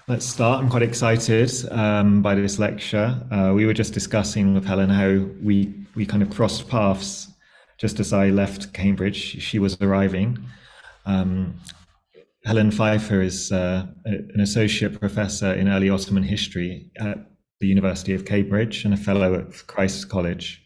Let's start. I'm quite excited by this lecture. We were just discussing with Helen how we kind of crossed paths just as I left Cambridge. She was arriving. Um, Helen Pfeifer is an associate professor in early Ottoman history at the University of Cambridge and a fellow at Christ's College.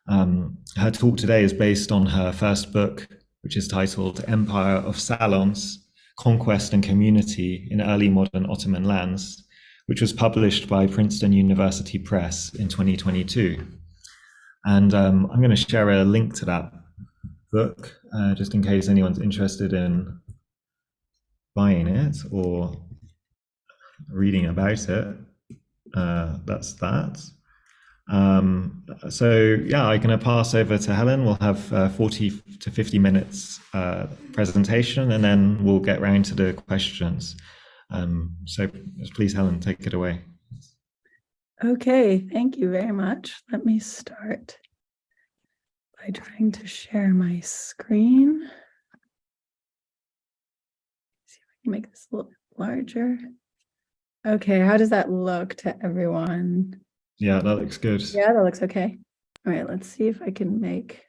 Her talk today is based on her first book, which is titled Empire of Salons, Conquest and Community in Early Modern Ottoman Lands, which was published by Princeton University Press in 2022. And I'm going to share a link to that book, just in case anyone's interested in buying it or reading about it. That's that. So yeah, I'm going to pass over to Helen. We'll have 40 to 50 minutes presentation, and then we'll get round to the questions. So please, Helen, take it away. Okay, thank you very much. Let me start by trying to share my screen. See if I can make this a little bit larger. Okay, how does that look to everyone? Yeah, that looks good. Yeah, that looks okay. All right, let's see if I can make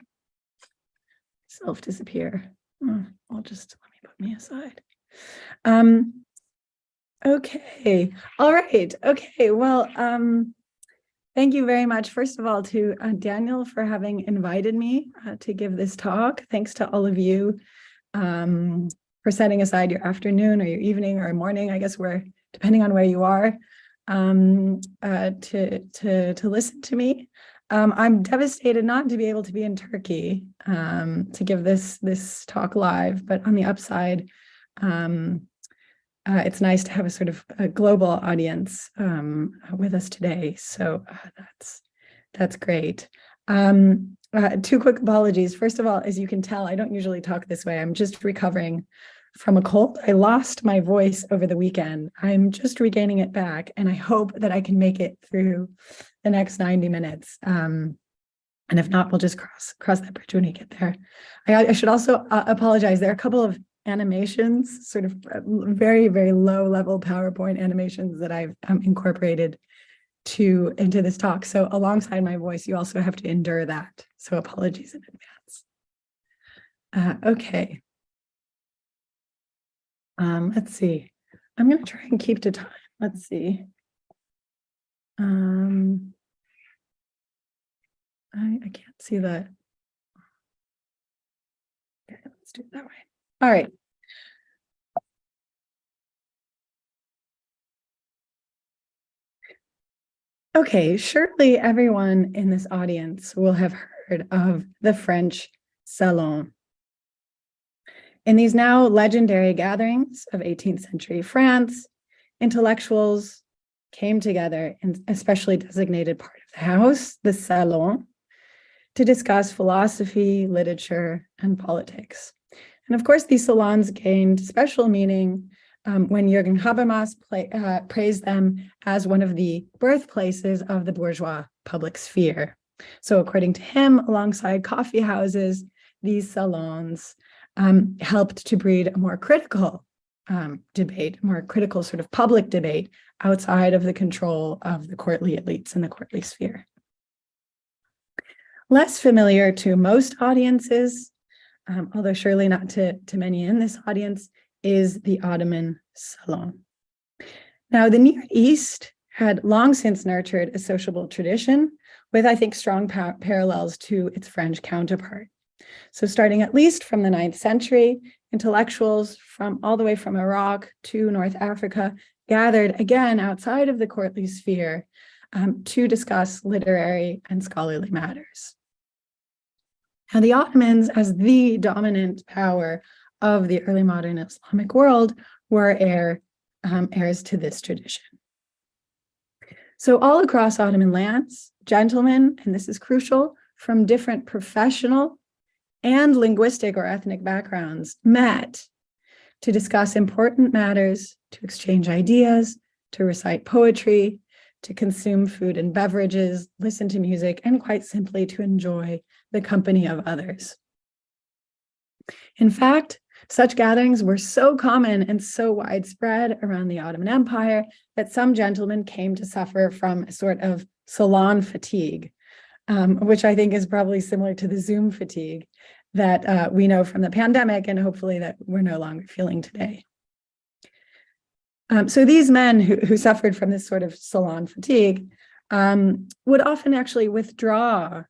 myself disappear. I'll just let me put me aside. Okay, all right. Okay, well, thank you very much, first of all, to Daniel for having invited me to give this talk. Thanks to all of you for setting aside your afternoon or your evening or morning, I guess depending on where you are, to listen to me. I'm devastated not to be able to be in Turkey to give this talk live, but on the upside, it's nice to have a sort of a global audience with us today. So that's great. Two quick apologies. First of all, as you can tell, I don't usually talk this way. I'm just recovering from a cold. I lost my voice over the weekend. I'm just regaining it back, and I hope that I can make it through the next 90 minutes. And if not, we'll just cross that bridge when we get there. I should also apologize. There are a couple of animations, sort of very, very low level PowerPoint animations that I've incorporated into this talk. So alongside my voice, you also have to endure that. So apologies in advance. Okay. Let's see. I'm going to try and keep to time. Let's see. I can't see that. Okay, let's do it that way. All right. Okay, surely everyone in this audience will have heard of the French Salon. In these now legendary gatherings of 18th century France, intellectuals came together in a specially designated part of the house, the Salon, to discuss philosophy, literature, and politics. And of course, these salons gained special meaning when Jürgen Habermas praised them as one of the birthplaces of the bourgeois public sphere. So according to him, alongside coffee houses, these salons helped to breed a more critical debate, a more critical sort of public debate outside of the control of the courtly elites in the courtly sphere. Less familiar to most audiences, although surely not to many in this audience, is the Ottoman Salon. Now, the Near East had long since nurtured a sociable tradition with, I think, strong parallels to its French counterpart. So starting at least from the 9th century, intellectuals from all the way from Iraq to North Africa gathered again outside of the courtly sphere to discuss literary and scholarly matters. Now, the Ottomans, as the dominant power of the early modern Islamic world, were heirs to this tradition. So all across Ottoman lands, gentlemen, and this is crucial, from different professional and linguistic or ethnic backgrounds met to discuss important matters, to exchange ideas, to recite poetry, to consume food and beverages, listen to music, and quite simply to enjoy the company of others. In fact, Such gatherings were so common and so widespread around the Ottoman Empire that some gentlemen came to suffer from a sort of salon fatigue, which I think is probably similar to the Zoom fatigue that we know from the pandemic and hopefully that we're no longer feeling today. So these men who suffered from this sort of salon fatigue would often actually withdraw,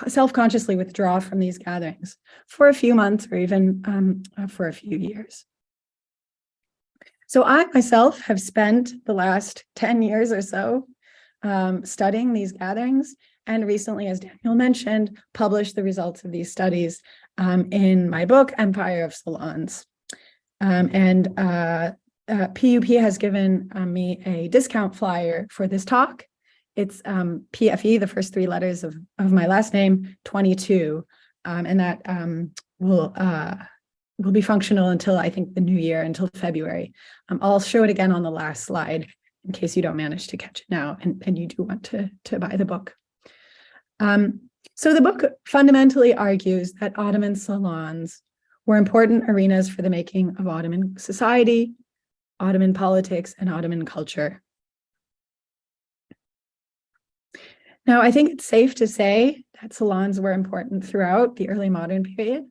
self-consciously withdraw from these gatherings for a few months or even for a few years. So I myself have spent the last 10 years or so studying these gatherings, and recently, as Daniel mentioned, published the results of these studies in my book, Empire of Salons. PUP has given me a discount flyer for this talk. It's PFE, the first three letters of my last name, 22, and that will be functional until I think the new year, until February. I'll show it again on the last slide in case you don't manage to catch it now and you do want to buy the book. So the book fundamentally argues that Ottoman salons were important arenas for the making of Ottoman society, Ottoman politics, and Ottoman culture. Now, I think it's safe to say that salons were important throughout the early modern period,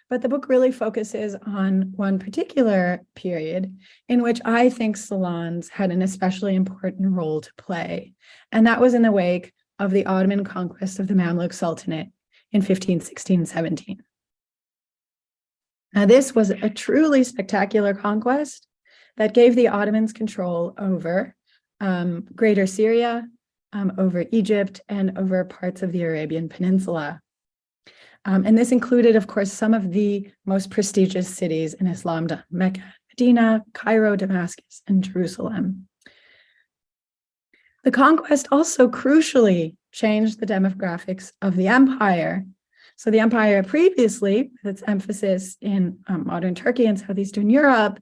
but the book really focuses on one particular period in which I think salons had an especially important role to play, and that was in the wake of the Ottoman conquest of the Mamluk Sultanate in 1516-17. Now, this was a truly spectacular conquest that gave the Ottomans control over Greater Syria, over Egypt, and over parts of the Arabian Peninsula. And this included, of course, some of the most prestigious cities in Islam: Mecca, Medina, Cairo, Damascus, and Jerusalem. The conquest also crucially changed the demographics of the empire. So the empire previously, with its emphasis in modern Turkey and southeastern Europe,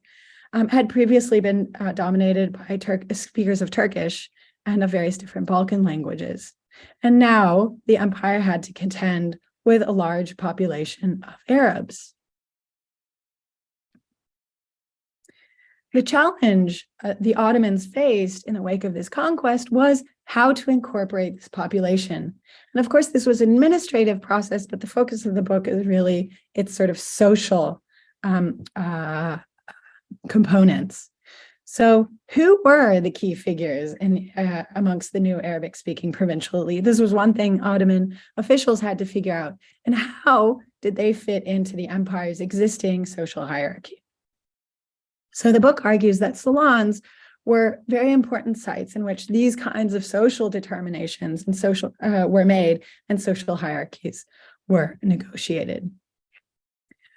had previously been dominated by speakers of Turkish and of various different Balkan languages. And now the empire had to contend with a large population of Arabs. The challenge the Ottomans faced in the wake of this conquest was how to incorporate this population. And of course, this was an administrative process, but the focus of the book is really its sort of social components. So who were the key figures amongst the new Arabic-speaking provincial elite? This was one thing Ottoman officials had to figure out. And how did they fit into the empire's existing social hierarchy? So the book argues that salons were very important sites in which these kinds of social determinations and were made and social hierarchies were negotiated.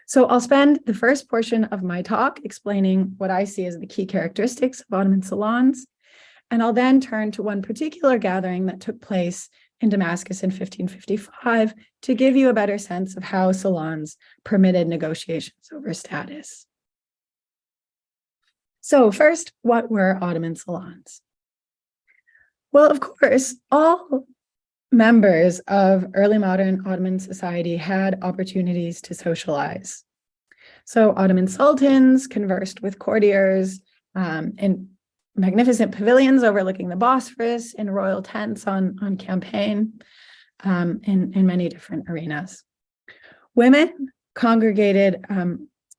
So I'll spend the first portion of my talk explaining what I see as the key characteristics of Ottoman salons, and I'll then turn to one particular gathering that took place in Damascus in 1555 to give you a better sense of how salons permitted negotiations over status. So first, what were Ottoman salons? Well, of course, all members of early modern Ottoman society had opportunities to socialize. So Ottoman sultans conversed with courtiers in magnificent pavilions overlooking the Bosphorus, in royal tents on campaign, in many different arenas. Women congregated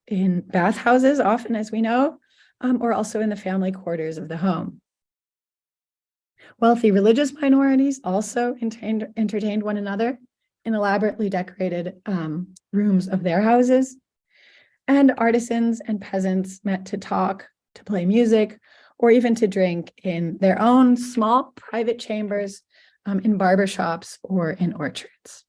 in bathhouses, often, as we know, or also in the family quarters of the home. Wealthy religious minorities also entertained one another in elaborately decorated rooms of their houses. And artisans and peasants met to talk, to play music, or even to drink in their own small private chambers, in barbershops or in orchards.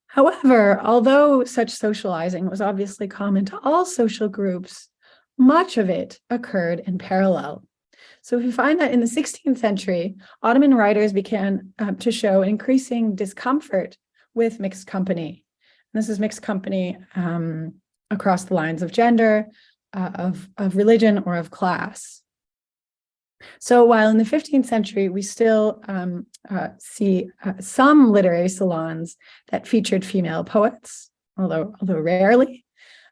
However, although such socializing was obviously common to all social groups, much of it occurred in parallel. So we find that in the 16th century, Ottoman writers began to show increasing discomfort with mixed company. And this is mixed company across the lines of gender, of religion, or of class. So while in the 15th century, we still see some literary salons that featured female poets, although rarely.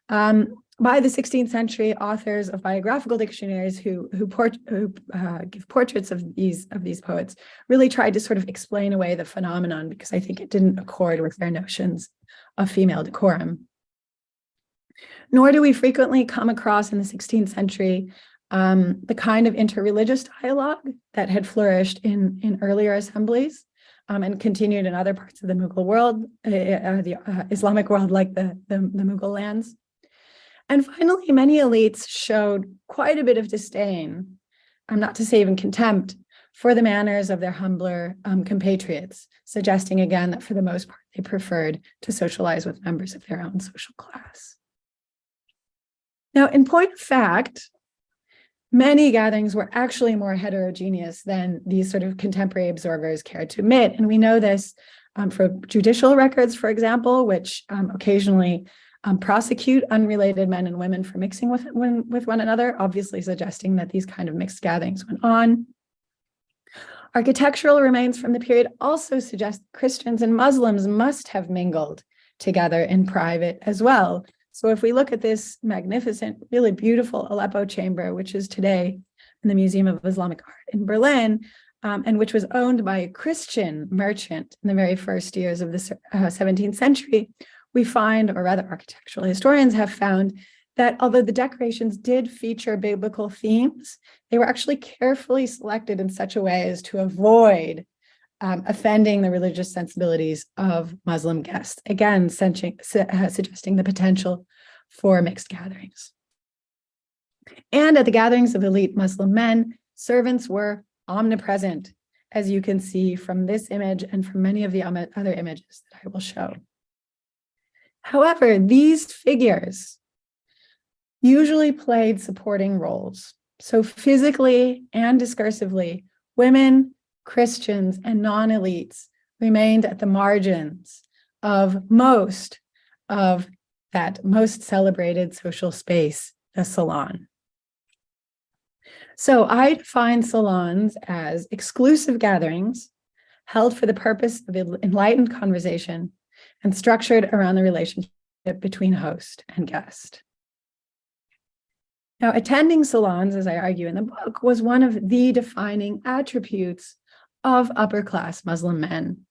By the 16th century, authors of biographical dictionaries who give portraits of these poets really tried to sort of explain away the phenomenon, because I think it didn't accord with their notions of female decorum. Nor do we frequently come across in the 16th century the kind of interreligious dialogue that had flourished in earlier assemblies and continued in other parts of the Mughal world, the Islamic world, like the Mughal lands. And finally, many elites showed quite a bit of disdain, not to say even contempt, for the manners of their humbler compatriots, suggesting again that for the most part, they preferred to socialize with members of their own social class. Now, in point of fact, many gatherings were actually more heterogeneous than these sort of contemporary observers cared to admit. And we know this for judicial records, for example, which occasionally prosecute unrelated men and women for mixing with one another, obviously suggesting that these kind of mixed gatherings went on. Architectural remains from the period also suggest Christians and Muslims must have mingled together in private as well. So if we look at this magnificent, really beautiful Aleppo chamber, which is today in the Museum of Islamic Art in Berlin, and which was owned by a Christian merchant in the very first years of the 17th century, we find, or rather architectural historians have found, that although the decorations did feature biblical themes, they were actually carefully selected in such a way as to avoid offending the religious sensibilities of Muslim guests, again, suggesting the potential for mixed gatherings. And at the gatherings of elite Muslim men, servants were omnipresent, as you can see from this image and from many of the other images that I will show. However, these figures usually played supporting roles. So physically and discursively, women, Christians, and non-elites remained at the margins of most of that most celebrated social space, the salon. So I define salons as exclusive gatherings held for the purpose of enlightened conversation and structured around the relationship between host and guest. Now, attending salons, as I argue in the book, was one of the defining attributes of upper-class Muslim men.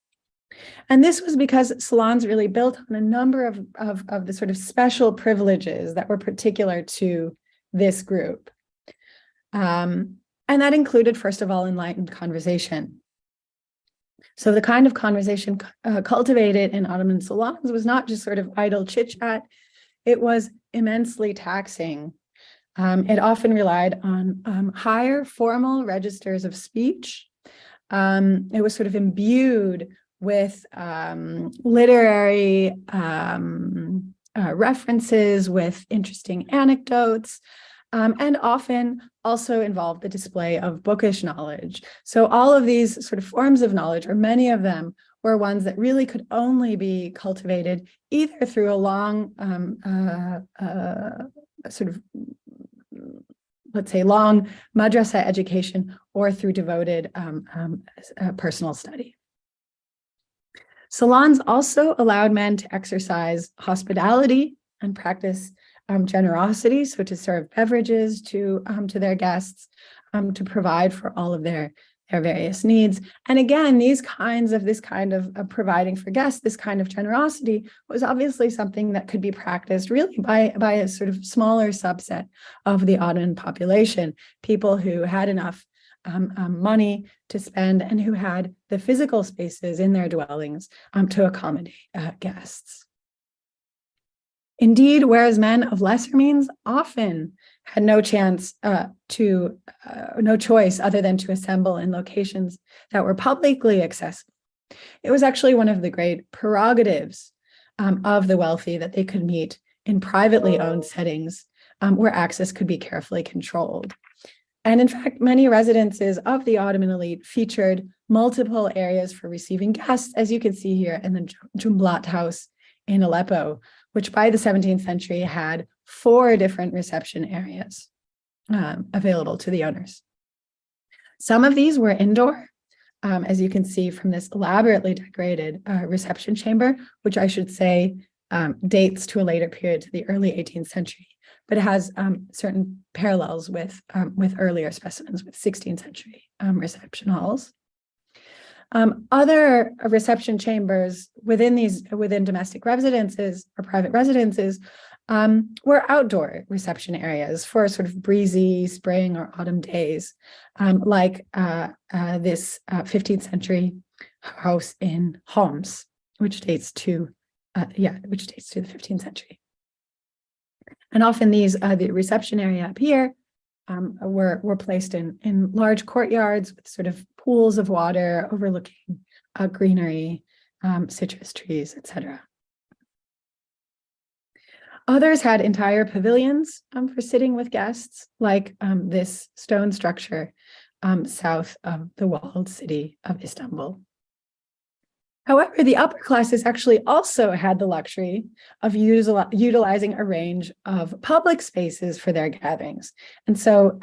And this was because salons really built on a number of the sort of special privileges that were particular to this group. And that included, first of all, enlightened conversation. So the kind of conversation cultivated in Ottoman salons was not just sort of idle chit-chat, it was immensely taxing. It often relied on higher formal registers of speech. It was sort of imbued with literary references, with interesting anecdotes, and often also involved the display of bookish knowledge. So all of these sort of forms of knowledge, or many of them, were ones that really could only be cultivated either through a long, sort of, let's say, long madrasa education, or through devoted personal study. Salons also allowed men to exercise hospitality and practice generosity, so to serve beverages to their guests, to provide for all of their various needs. And again, this kind of providing for guests, this kind of generosity was obviously something that could be practiced really by a sort of smaller subset of the Ottoman population, people who had enough money to spend and who had the physical spaces in their dwellings to accommodate guests. Indeed, whereas men of lesser means often had no choice other than to assemble in locations that were publicly accessible, it was actually one of the great prerogatives of the wealthy that they could meet in privately owned settings where access could be carefully controlled. And in fact, many residences of the Ottoman elite featured multiple areas for receiving guests, as you can see here in the Jumblat house in Aleppo, which by the 17th century had 4 different reception areas available to the owners. Some of these were indoor, as you can see from this elaborately decorated reception chamber, which I should say dates to a later period, to the early 18th century, but it has certain parallels with earlier specimens, with 16th century reception halls. Other reception chambers within domestic residences or private residences were outdoor reception areas for sort of breezy spring or autumn days, like this 15th century house in Homs, which dates to the 15th century. And often these the reception area up here were placed in large courtyards with sort of pools of water overlooking greenery, citrus trees, etc. Others had entire pavilions for sitting with guests, like this stone structure south of the walled city of Istanbul. However, the upper classes actually also had the luxury of utilizing a range of public spaces for their gatherings. And so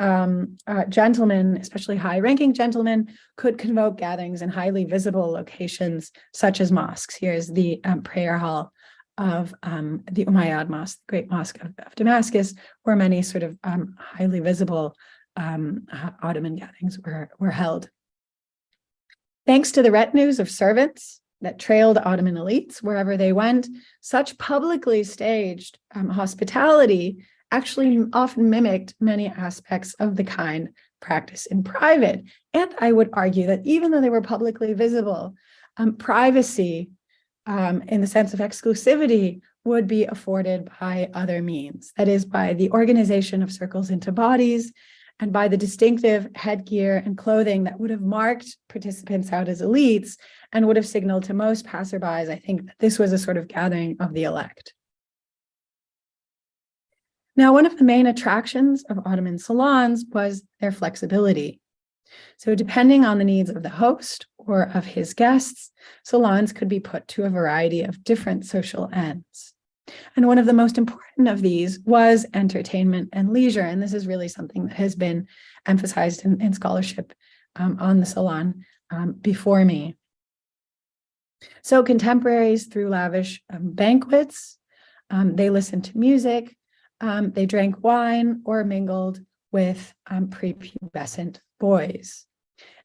gentlemen, especially high-ranking gentlemen, could convoke gatherings in highly visible locations, such as mosques. Here's the prayer hall of the Umayyad Mosque, the Great Mosque of Damascus, where many sort of highly visible Ottoman gatherings were held. Thanks to the retinues of servants that trailed Ottoman elites wherever they went, such publicly staged hospitality actually often mimicked many aspects of the kind practiced in private. And I would argue that even though they were publicly visible, privacy in the sense of exclusivity would be afforded by other means. That is, by the organization of circles into bodies and by the distinctive headgear and clothing that would have marked participants out as elites and would have signaled to most passerbys, I think, that this was a sort of gathering of the elect. Now, one of the main attractions of Ottoman salons was their flexibility. So depending on the needs of the host or of his guests, salons could be put to a variety of different social ends. And one of the most important of these was entertainment and leisure. And this is really something that has been emphasized in scholarship on the salon before me. So contemporaries threw lavish banquets, they listened to music, they drank wine or mingled with prepubescent boys.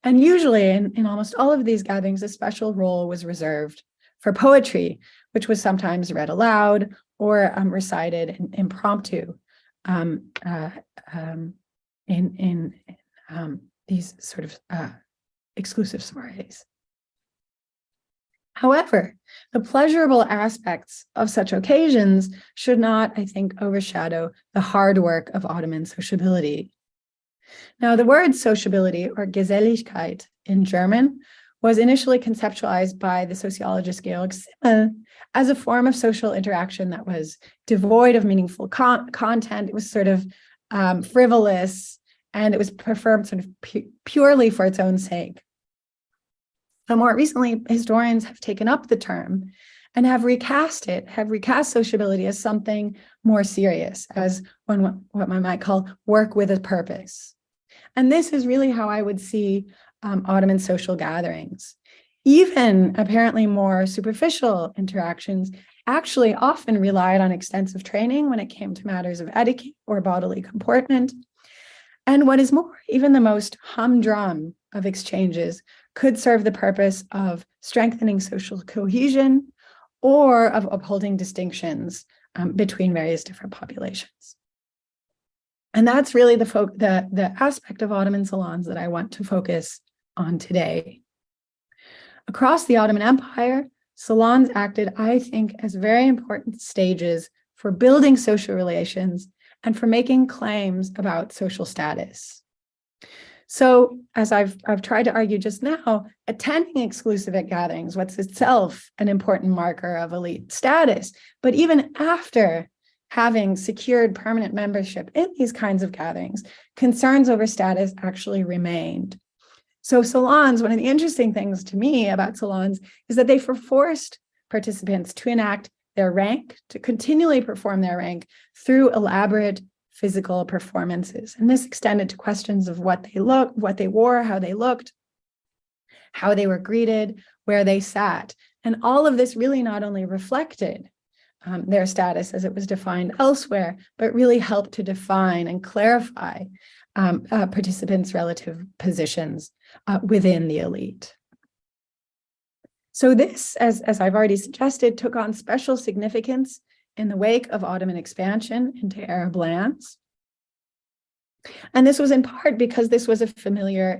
And usually in almost all of these gatherings, a special role was reserved for poetry, which was sometimes read aloud or recited impromptu in these sort of exclusive soirees. However, the pleasurable aspects of such occasions should not, I think, overshadow the hard work of Ottoman sociability. Now, the word sociability, or Geselligkeit in German, was initially conceptualized by the sociologist Georg Simmel as a form of social interaction that was devoid of meaningful content. It was sort of frivolous, and it was performed sort of purely for its own sake. But more recently, historians have taken up the term and have recast sociability as something more serious, as what I might call work with a purpose. And this is really how I would see Ottoman social gatherings. Even apparently more superficial interactions actually often relied on extensive training when it came to matters of etiquette or bodily comportment. And what is more, even the most humdrum of exchanges could serve the purpose of strengthening social cohesion or of upholding distinctions between various different populations. And that's really the aspect of Ottoman salons that I want to focus on today. Across the Ottoman Empire, salons acted, I think, as very important stages for building social relations and for making claims about social status. So, as I've tried to argue just now, attending exclusive gatherings was itself an important marker of elite status. But even after having secured permanent membership in these kinds of gatherings, concerns over status actually remained. So salons, one of the interesting things to me about salons is that they forced participants to enact their rank, to continually perform their rank through elaborate physical performances. And this extended to questions of what they wore, how they looked, how they were greeted, where they sat. And all of this really not only reflected their status as it was defined elsewhere, but really helped to define and clarify participants' relative positions within the elite. So this, as I've already suggested, took on special significance in the wake of Ottoman expansion into Arab lands. And this was in part because this was a familiar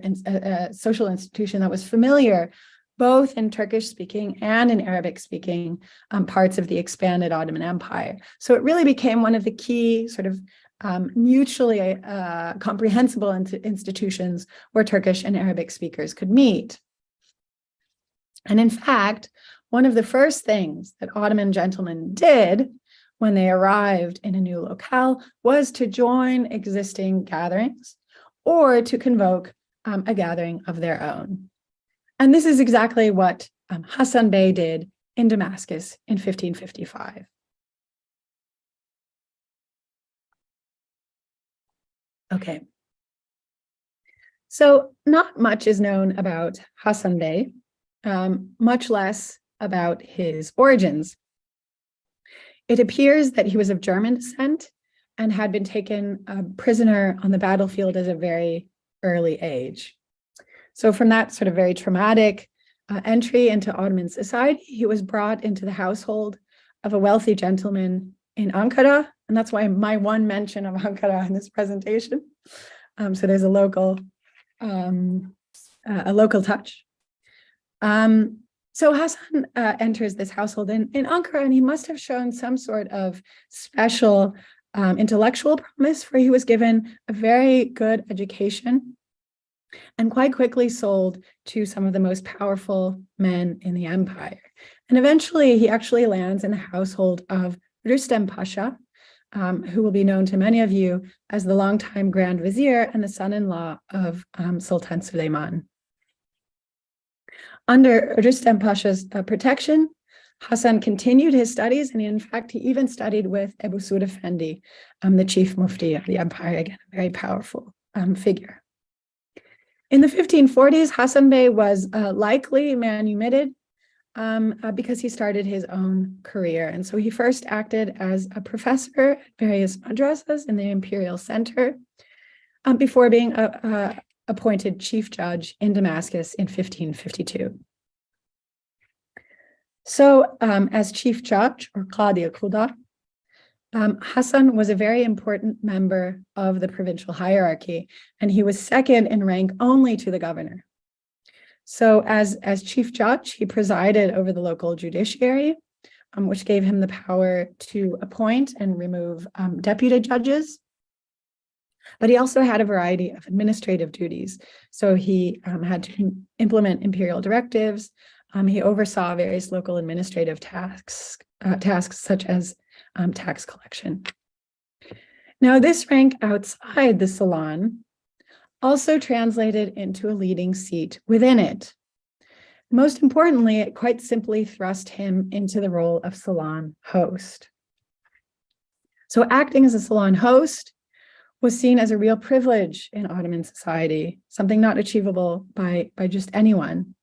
social institution that was familiar both in Turkish-speaking and in Arabic-speaking parts of the expanded Ottoman Empire. So it really became one of the key sort of mutually comprehensible institutions where Turkish and Arabic speakers could meet. And in fact, one of the first things that Ottoman gentlemen did when they arrived in a new locale was to join existing gatherings or to convoke a gathering of their own. And this is exactly what Hassan Bey did in Damascus in 1555. Okay. So not much is known about Hassan Bey, much less about his origins. It appears that he was of German descent and had been taken prisoner on the battlefield at a very early age. So from that sort of very traumatic entry into Ottoman society, he was brought into the household of a wealthy gentleman in Ankara. And that's why my one mention of Ankara in this presentation. So there's a local touch. So Hassan enters this household in Ankara, and he must have shown some sort of special intellectual promise, for he was given a very good education and quite quickly sold to some of the most powerful men in the empire. And eventually he actually lands in the household of Rüstem Pasha, who will be known to many of you as the longtime Grand Vizier and the son-in-law of Sultan Suleiman. Under Rüstem Pasha's protection, Hassan continued his studies, and in fact, he even studied with Ebu Suud Effendi, the chief mufti of the empire, again, a very powerful figure. In the 1540s, Hassan Bey was likely manumitted because he started his own career. And so he first acted as a professor at various madrasas in the imperial center before being appointed chief judge in Damascus in 1552. So as chief judge, or Qadi al-Qudah, Hassan was a very important member of the provincial hierarchy, and he was second in rank only to the governor. So as chief judge, he presided over the local judiciary, which gave him the power to appoint and remove deputy judges. But he also had a variety of administrative duties. So he had to implement imperial directives. He oversaw various local administrative tasks such as tax collection. Now, this rank outside the salon also translated into a leading seat within it. Most importantly, it quite simply thrust him into the role of salon host. So acting as a salon host was seen as a real privilege in Ottoman society, something not achievable by just anyone.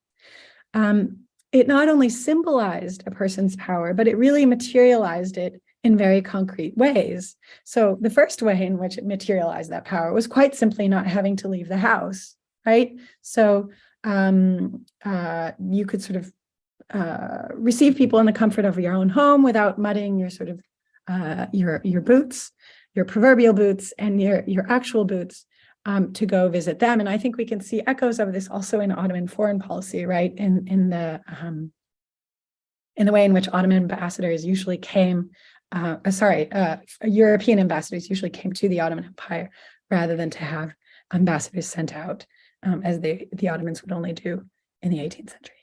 It not only symbolized a person's power, but it really materialized it in very concrete ways. So the first way in which it materialized that power was quite simply not having to leave the house, right? So you could sort of receive people in the comfort of your own home without muddying your sort of your boots, your proverbial boots, and your actual boots to go visit them. And I think we can see echoes of this also in Ottoman foreign policy, right? In the way in which Ottoman ambassadors usually came. European ambassadors usually came to the Ottoman Empire rather than to have ambassadors sent out, as the Ottomans would only do in the 18th century.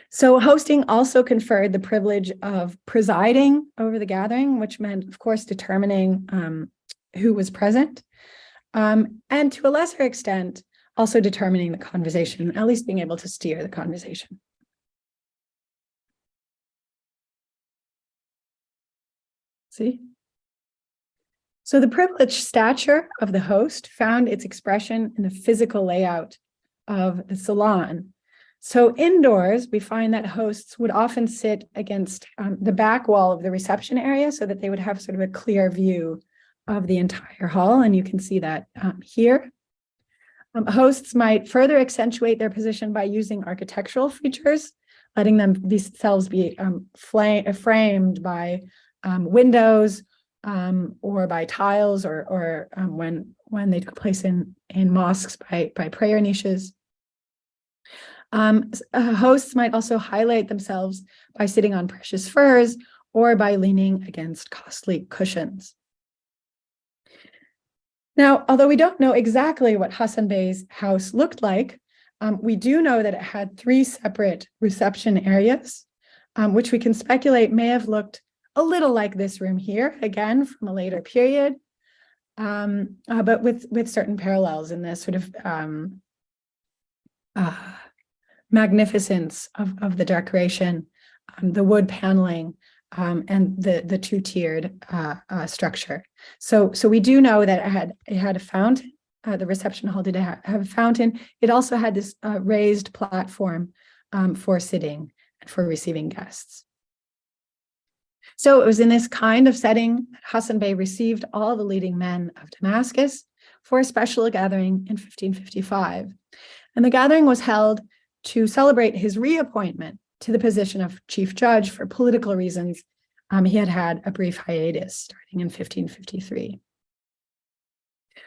So hosting also conferred the privilege of presiding over the gathering, which meant, of course, determining who was present, and to a lesser extent, also determining the conversation, at least being able to steer the conversation. See? So the privileged stature of the host found its expression in the physical layout of the salon. So indoors, we find that hosts would often sit against the back wall of the reception area so that they would have sort of a clear view of the entire hall. And you can see that here. Hosts might further accentuate their position by using architectural features, letting themselves be framed by windows or by tiles, or when they took place in mosques by prayer niches. Hosts might also highlight themselves by sitting on precious furs or by leaning against costly cushions. Now, although we don't know exactly what Hassan Bey's house looked like, we do know that it had 3 separate reception areas, which we can speculate may have looked a little like this room here, again, from a later period, but with certain parallels in this sort of magnificence of the decoration, the wood paneling, and the 2-tiered structure. So we do know that it had a fountain. The reception hall did have a fountain. It also had this raised platform for sitting and for receiving guests. So it was in this kind of setting that Hassan Bey received all the leading men of Damascus for a special gathering in 1555. And the gathering was held to celebrate his reappointment to the position of chief judge for political reasons. He had had a brief hiatus starting in 1553.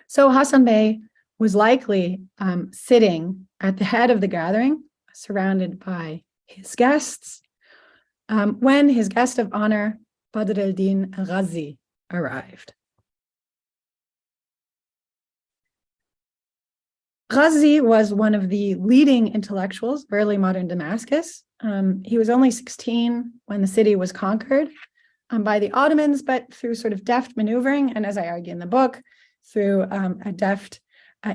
So Hassan Bey was likely sitting at the head of the gathering, surrounded by his guests, when his guest of honor, Badr al-Din al-Ghazi, arrived. Ghazi was one of the leading intellectuals of early modern Damascus. He was only 16 when the city was conquered by the Ottomans, but through sort of deft maneuvering, and as I argue in the book, through a deft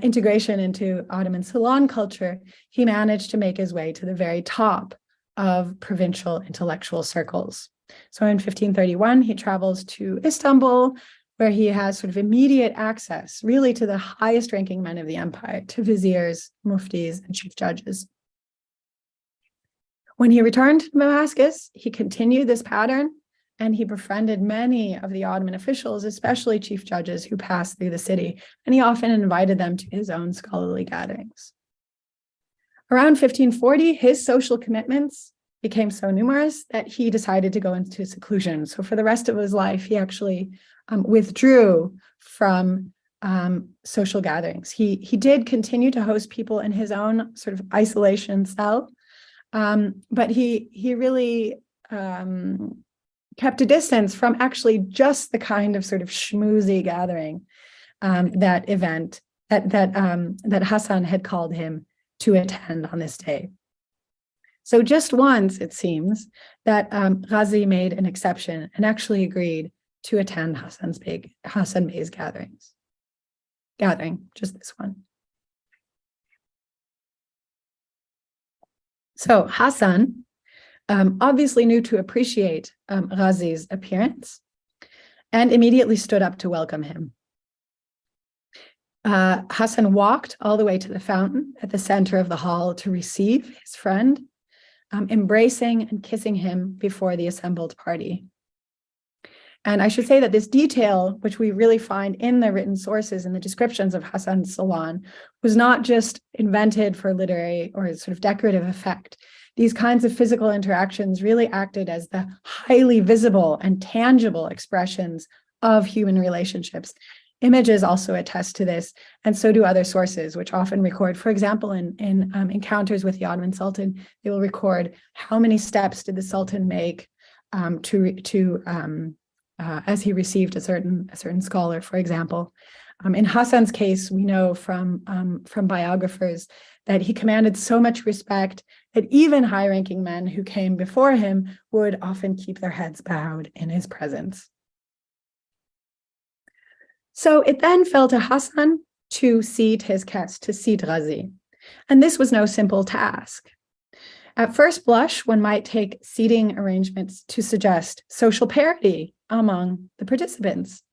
integration into Ottoman salon culture, he managed to make his way to the very top of provincial intellectual circles. So in 1531, he travels to Istanbul, where he has sort of immediate access really to the highest ranking men of the empire, to viziers, muftis, and chief judges. When he returned to Damascus, he continued this pattern, and he befriended many of the Ottoman officials, especially chief judges who passed through the city, and he often invited them to his own scholarly gatherings. Around 1540, his social commitments became so numerous that he decided to go into seclusion. So for the rest of his life, he actually withdrew from social gatherings. He did continue to host people in his own sort of isolation cell, but he really kept a distance from actually just the kind of sort of schmoozy gathering that Hassan had called him to attend on this day. So just once, it seems, that Ghazi made an exception and actually agreed to attend Hassan Bey's gathering, just this one. So Hassan obviously knew to appreciate Ghazi's appearance and immediately stood up to welcome him. Hassan walked all the way to the fountain at the center of the hall to receive his friend, embracing and kissing him before the assembled party. And I should say that this detail, which we really find in the written sources and the descriptions of Hassan's salon, was not just invented for literary or sort of decorative effect. These kinds of physical interactions really acted as the highly visible and tangible expressions of human relationships. Images also attest to this, and so do other sources, which often record, for example, in encounters with the Ottoman Sultan, they will record how many steps did the Sultan make as he received a certain scholar, for example. In Hassan's case, we know from biographers that he commanded so much respect that even high-ranking men who came before him would often keep their heads bowed in his presence. So it then fell to Hassan to seat his guest, to seat Ghazi. And this was no simple task. At first blush, one might take seating arrangements to suggest social parity among the participants.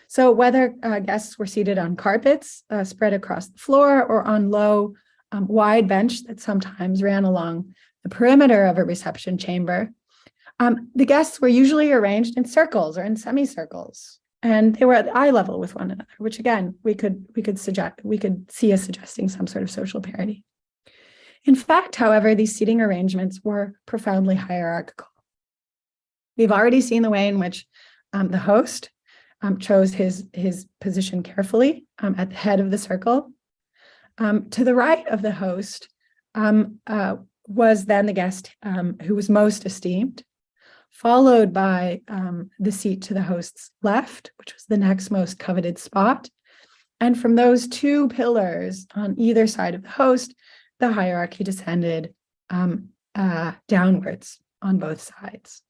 So whether guests were seated on carpets spread across the floor or on low wide bench that sometimes ran along the perimeter of a reception chamber. The guests were usually arranged in circles or in semicircles, and they were at eye level with one another, which again we could see as suggesting some sort of social parity. In fact, however, these seating arrangements were profoundly hierarchical. We've already seen the way in which the host chose his position carefully at the head of the circle. To the right of the host was then the guest who was most esteemed, followed by the seat to the host's left, which was the next most coveted spot. And from those two pillars on either side of the host, the hierarchy descended downwards on both sides.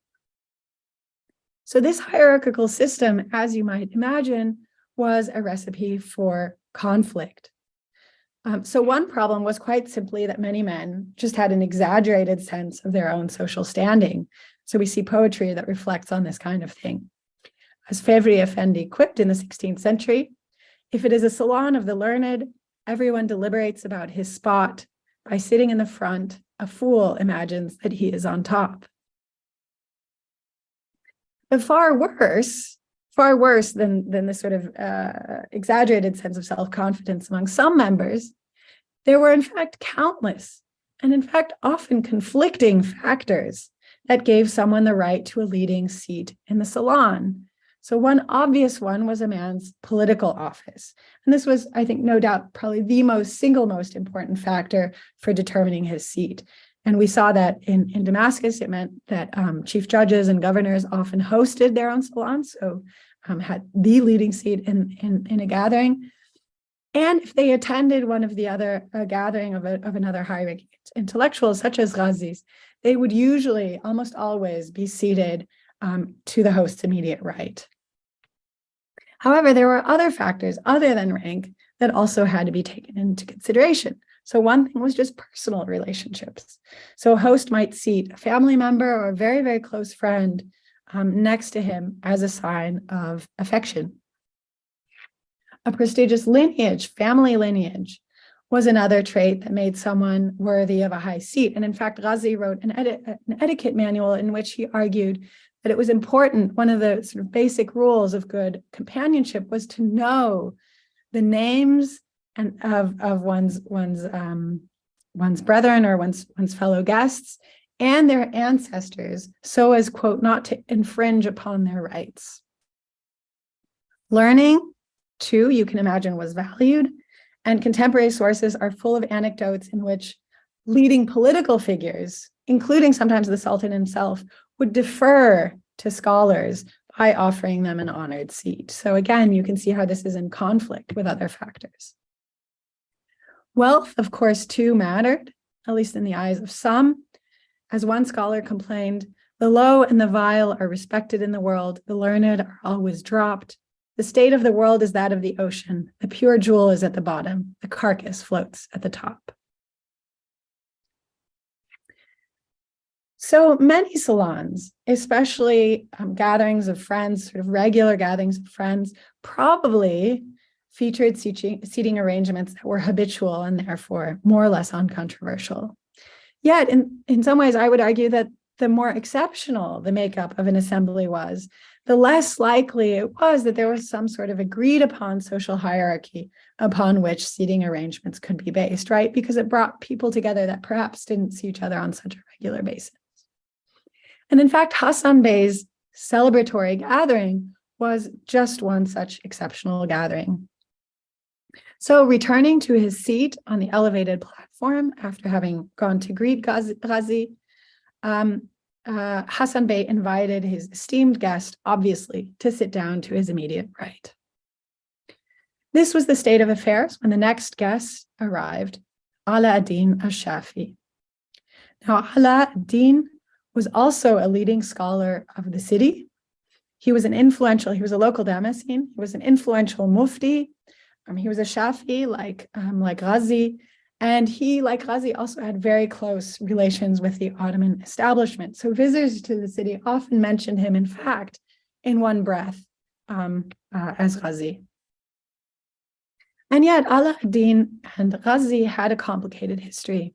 So this hierarchical system, as you might imagine, was a recipe for conflict. So one problem was quite simply that many men just had an exaggerated sense of their own social standing. So we see poetry that reflects on this kind of thing. As Fevri Effendi quipped in the 16th century, if it is a salon of the learned, everyone deliberates about his spot. By sitting in the front, a fool imagines that he is on top. But far worse than this sort of exaggerated sense of self-confidence among some members, there were in fact countless and in fact often conflicting factors that gave someone the right to a leading seat in the salon. So one obvious one was a man's political office. And this was, I think, no doubt, probably the single most important factor for determining his seat. And we saw that in Damascus, it meant that chief judges and governors often hosted their own salons, so had the leading seat in a gathering. And if they attended one of the other gathering of another high-ranking intellectual, such as Ghazis, they would usually, almost always, be seated to the host's immediate right. However, there were other factors other than rank that also had to be taken into consideration. So one thing was just personal relationships. So a host might seat a family member or a very, very close friend next to him as a sign of affection. A prestigious lineage, family lineage, was another trait that made someone worthy of a high seat. And in fact, Ghazi wrote an etiquette manual in which he argued that it was important. One of the sort of basic rules of good companionship was to know the names and of one's brethren or one's fellow guests and their ancestors, so as, quote, not to infringe upon their rights. Learning, too, you can imagine, was valued, and contemporary sources are full of anecdotes in which leading political figures, including sometimes the Sultan himself, would defer to scholars by offering them an honored seat. So again, you can see how this is in conflict with other factors. Wealth, of course, too mattered, at least in the eyes of some. As one scholar complained, the low and the vile are respected in the world, the learned are always dropped. The state of the world is that of the ocean. The pure jewel is at the bottom. The carcass floats at the top. So many salons, especially gatherings of friends, sort of regular gatherings of friends, probably featured seating arrangements that were habitual and therefore more or less uncontroversial. Yet, in some ways, I would argue that the more exceptional the makeup of an assembly was, the less likely it was that there was some sort of agreed upon social hierarchy upon which seating arrangements could be based, right? Because it brought people together that perhaps didn't see each other on such a regular basis. And in fact, Hassan Bey's celebratory gathering was just one such exceptional gathering. So returning to his seat on the elevated platform after having gone to greet Ghazi, Hassan Bey invited his esteemed guest, obviously, to sit down to his immediate right. This was the state of affairs when the next guest arrived, Ala ad-Din al-Shafi. Now, Ala ad-Din was also a leading scholar of the city. He was a local Damascene. He was an influential mufti. He was a Shafi like Ghazi. And he, like Ghazi, also had very close relations with the Ottoman establishment. So visitors to the city often mentioned him, in fact, in one breath as Ghazi. And yet Ala ad-Din and Ghazi had a complicated history.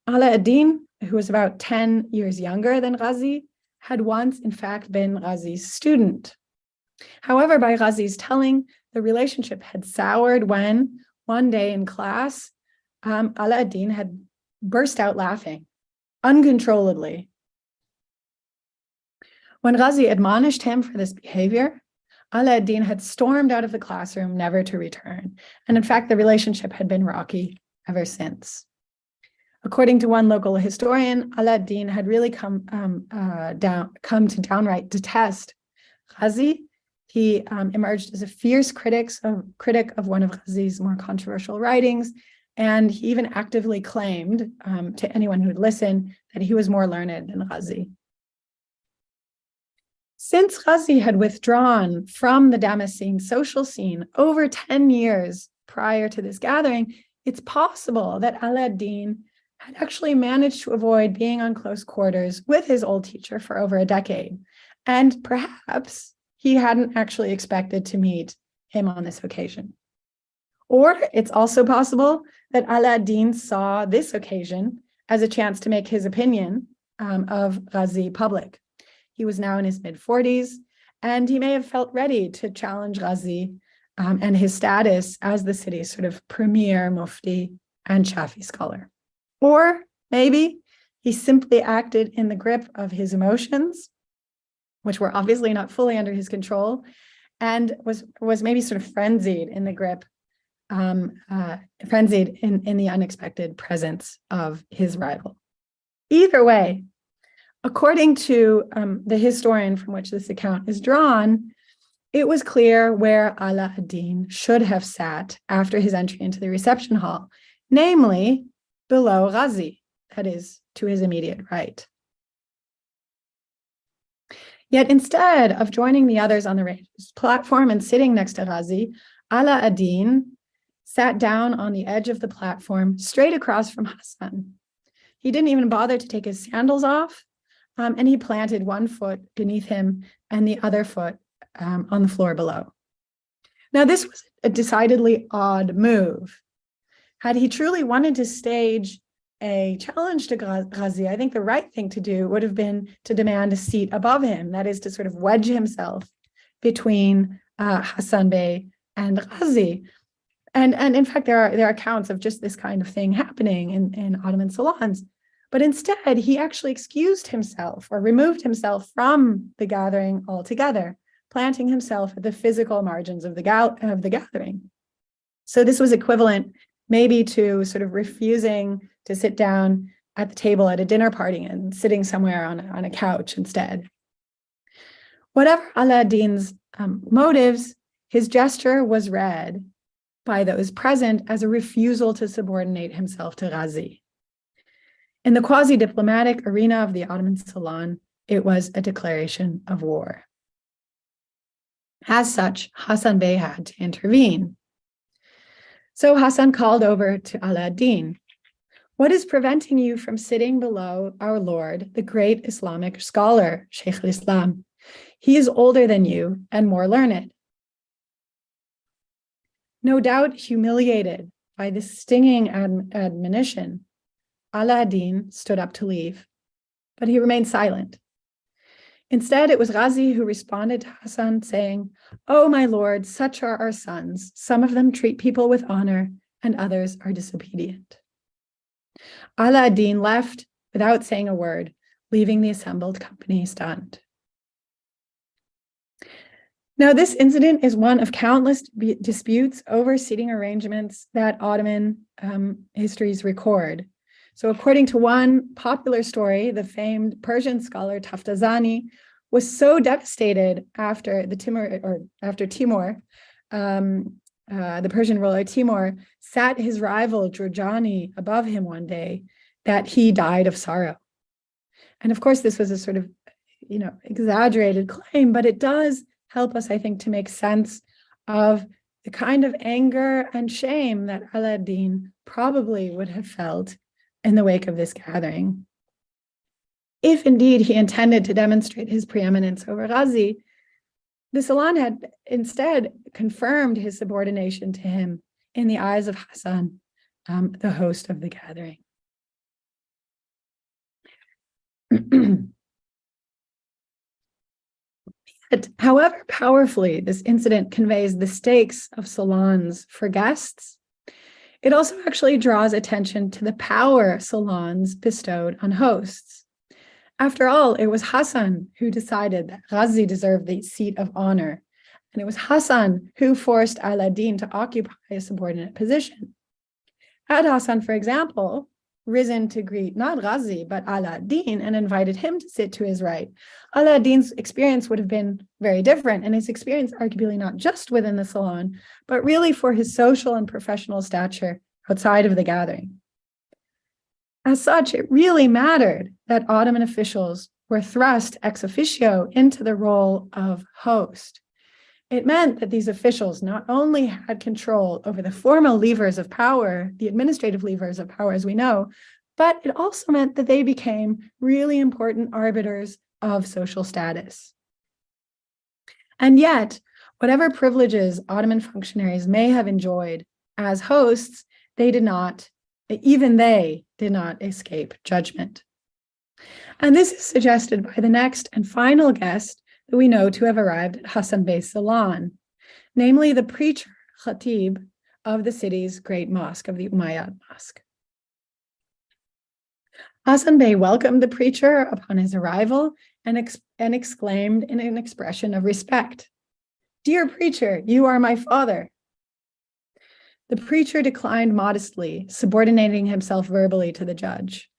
Ala ad-Din, who was about 10 years younger than Ghazi, had once, in fact, been Ghazi's student. However, by Ghazi's telling, the relationship had soured when, one day in class, Ala ad-Din had burst out laughing uncontrollably. When Ghazi admonished him for this behavior, Ala ad-Din had stormed out of the classroom, never to return. And in fact, the relationship had been rocky ever since. According to one local historian, Ala ad-Din had really come to downright detest Ghazi. He emerged as a fierce critic of one of Ghazi's more controversial writings, and he even actively claimed to anyone who would listen that he was more learned than Ghazi. Since Ghazi had withdrawn from the Damascene social scene over 10 years prior to this gathering, it's possible that Ala ad-Din had actually managed to avoid being on close quarters with his old teacher for over a decade. And perhaps he hadn't actually expected to meet him on this occasion. Or it's also possible that Ala ad-Din saw this occasion as a chance to make his opinion of Ghazi public. He was now in his mid-40s, and he may have felt ready to challenge Ghazi and his status as the city's sort of premier mufti and Shafi scholar. Or maybe he simply acted in the grip of his emotions, which were obviously not fully under his control, and was maybe sort of frenzied in the grip, frenzied in the unexpected presence of his rival. Either way, according to the historian from which this account is drawn, it was clear where Ala ad-Din should have sat after his entry into the reception hall, namely below Ghazi, that is, to his immediate right. Yet instead of joining the others on the raised platform and sitting next to Ghazi, Ala ad-Din sat down on the edge of the platform straight across from Hassan. He didn't even bother to take his sandals off, and he planted one foot beneath him and the other foot on the floor below. Now, this was a decidedly odd move. Had he truly wanted to stage a challenge to Ghazi, I think the right thing to do would have been to demand a seat above him, that is, to sort of wedge himself between Hassan Bey and Ghazi. And in fact, there are accounts of just this kind of thing happening in Ottoman salons. But instead, he actually excused himself or removed himself from the gathering altogether, planting himself at the physical margins of the gathering. So this was equivalent maybe to sort of refusing to sit down at the table at a dinner party and sitting somewhere on a couch instead. Whatever Ala ad-Din's motives, his gesture was read by those present as a refusal to subordinate himself to Ghazi. In the quasi-diplomatic arena of the Ottoman Salon, it was a declaration of war. As such, Hassan Bey had to intervene. So Hassan called over to Ala ad-Din. What is preventing you from sitting below our Lord, the great Islamic scholar, Shaykh al-Islam? He is older than you and more learned. No doubt humiliated by this stinging admonition, Ala ad-Din stood up to leave, but he remained silent. Instead, it was Ghazi who responded to Hassan, saying, "Oh, my lord, such are our sons. Some of them treat people with honor, and others are disobedient." Ala ad-Din left without saying a word, leaving the assembled company stunned. Now, this incident is one of countless disputes over seating arrangements that Ottoman histories record. So according to one popular story, the famed Persian scholar Taftazani was so devastated after Timur, the Persian ruler Timur sat his rival Jurjani above him one day, that he died of sorrow. And of course, this was a sort of, exaggerated claim, but it does help us, I think, to make sense of the kind of anger and shame that Ala ad-Din probably would have felt in the wake of this gathering. If indeed he intended to demonstrate his preeminence over Ghazi, the Salon had instead confirmed his subordination to him in the eyes of Hassan, the host of the gathering. But however powerfully this incident conveys the stakes of salons for guests, it also actually draws attention to the power salons bestowed on hosts. After all, it was Hassan who decided that Ghazi deserved the seat of honor, and it was Hassan who forced Aladdin to occupy a subordinate position. Had Hassan, for example, risen to greet not Ghazi, but Aladdin and invited him to sit to his right, Aladdin's experience would have been very different, and his experience arguably not just within the salon, but really for his social and professional stature outside of the gathering. As such, it really mattered that Ottoman officials were thrust ex officio into the role of host. It meant that these officials not only had control over the formal levers of power, the administrative levers of power, as we know, but it also meant that they became really important arbiters of social status. And yet, whatever privileges Ottoman functionaries may have enjoyed as hosts, they did not escape judgment. And this is suggested by the next and final guest that we know to have arrived at Hassan Bey's salon, namely the preacher, Khatib, of the city's great mosque, of the Umayyad Mosque. Hassan Bey welcomed the preacher upon his arrival and exclaimed in an expression of respect, "Dear preacher, you are my father." The preacher declined modestly, subordinating himself verbally to the judge.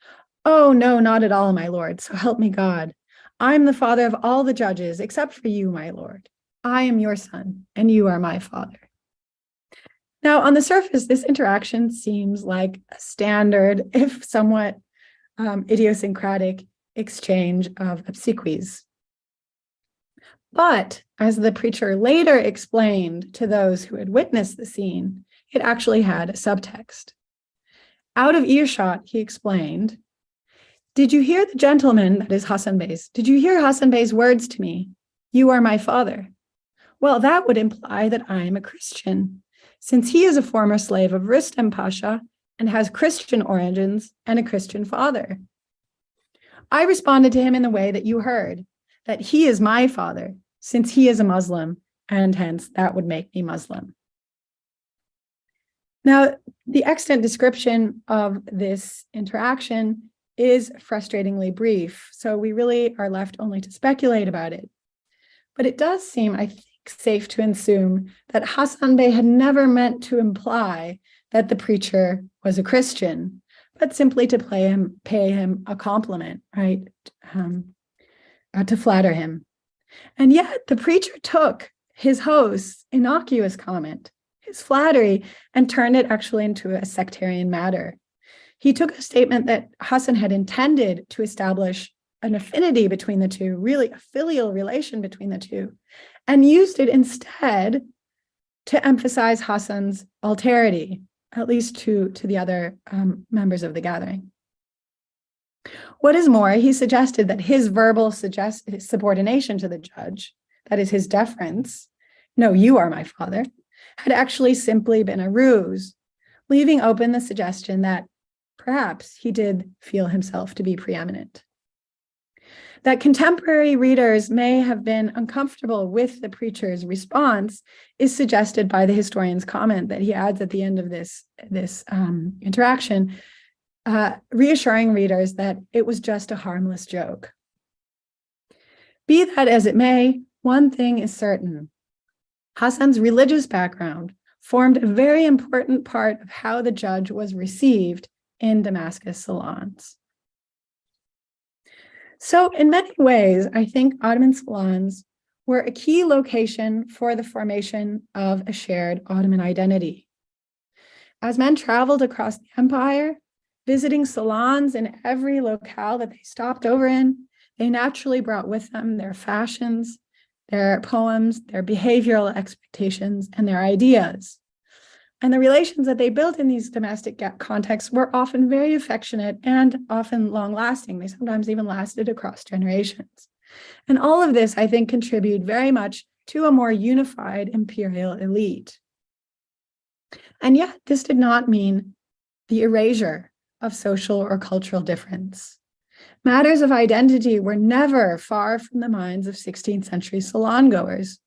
"Oh, no, not at all, my lord, so help me God. I'm the father of all the judges, except for you, my lord. I am your son, and you are my father." Now, on the surface, this interaction seems like a standard, if somewhat idiosyncratic, exchange of obsequies. But as the preacher later explained to those who had witnessed the scene, it actually had a subtext. Out of earshot, he explained, "Did you hear the gentleman, that is Hassan Bey's, did you hear Hassan Bey's words to me? You are my father. Well, that would imply that I am a Christian, since he is a former slave of Rustem Pasha and has Christian origins and a Christian father. I responded to him in the way that you heard, that he is my father, since he is a Muslim, and hence that would make me Muslim." Now, the extant description of this interaction is frustratingly brief, so we really are left only to speculate about it. But it does seem, I think, safe to assume that Hassan Bey had never meant to imply that the preacher was a Christian, but simply to pay him a compliment, right? To flatter him. And yet the preacher took his host's innocuous comment, his flattery, and turned it actually into a sectarian matter. He took a statement that Hassan had intended to establish an affinity between the two, really a filial relation between the two, and used it instead to emphasize Hassan's alterity, at least to the other members of the gathering. What is more, he suggested that his verbal subordination to the judge, that is his deference, "No, you are my father," had actually simply been a ruse, leaving open the suggestion that perhaps he did feel himself to be preeminent. That contemporary readers may have been uncomfortable with the preacher's response is suggested by the historian's comment that he adds at the end of this interaction, reassuring readers that it was just a harmless joke. Be that as it may, one thing is certain. Hassan's religious background formed a very important part of how the judge was received in Damascus salons. So in many ways, I think Ottoman salons were a key location for the formation of a shared Ottoman identity. As men traveled across the empire, visiting salons in every locale that they stopped over in, they naturally brought with them their fashions, their poems, their behavioral expectations, and their ideas. And the relations that they built in these domestic contexts were often very affectionate and often long-lasting. They sometimes even lasted across generations. And all of this, I think, contributed very much to a more unified imperial elite. And yet, this did not mean the erasure of social or cultural difference. Matters of identity were never far from the minds of 16th century salon goers.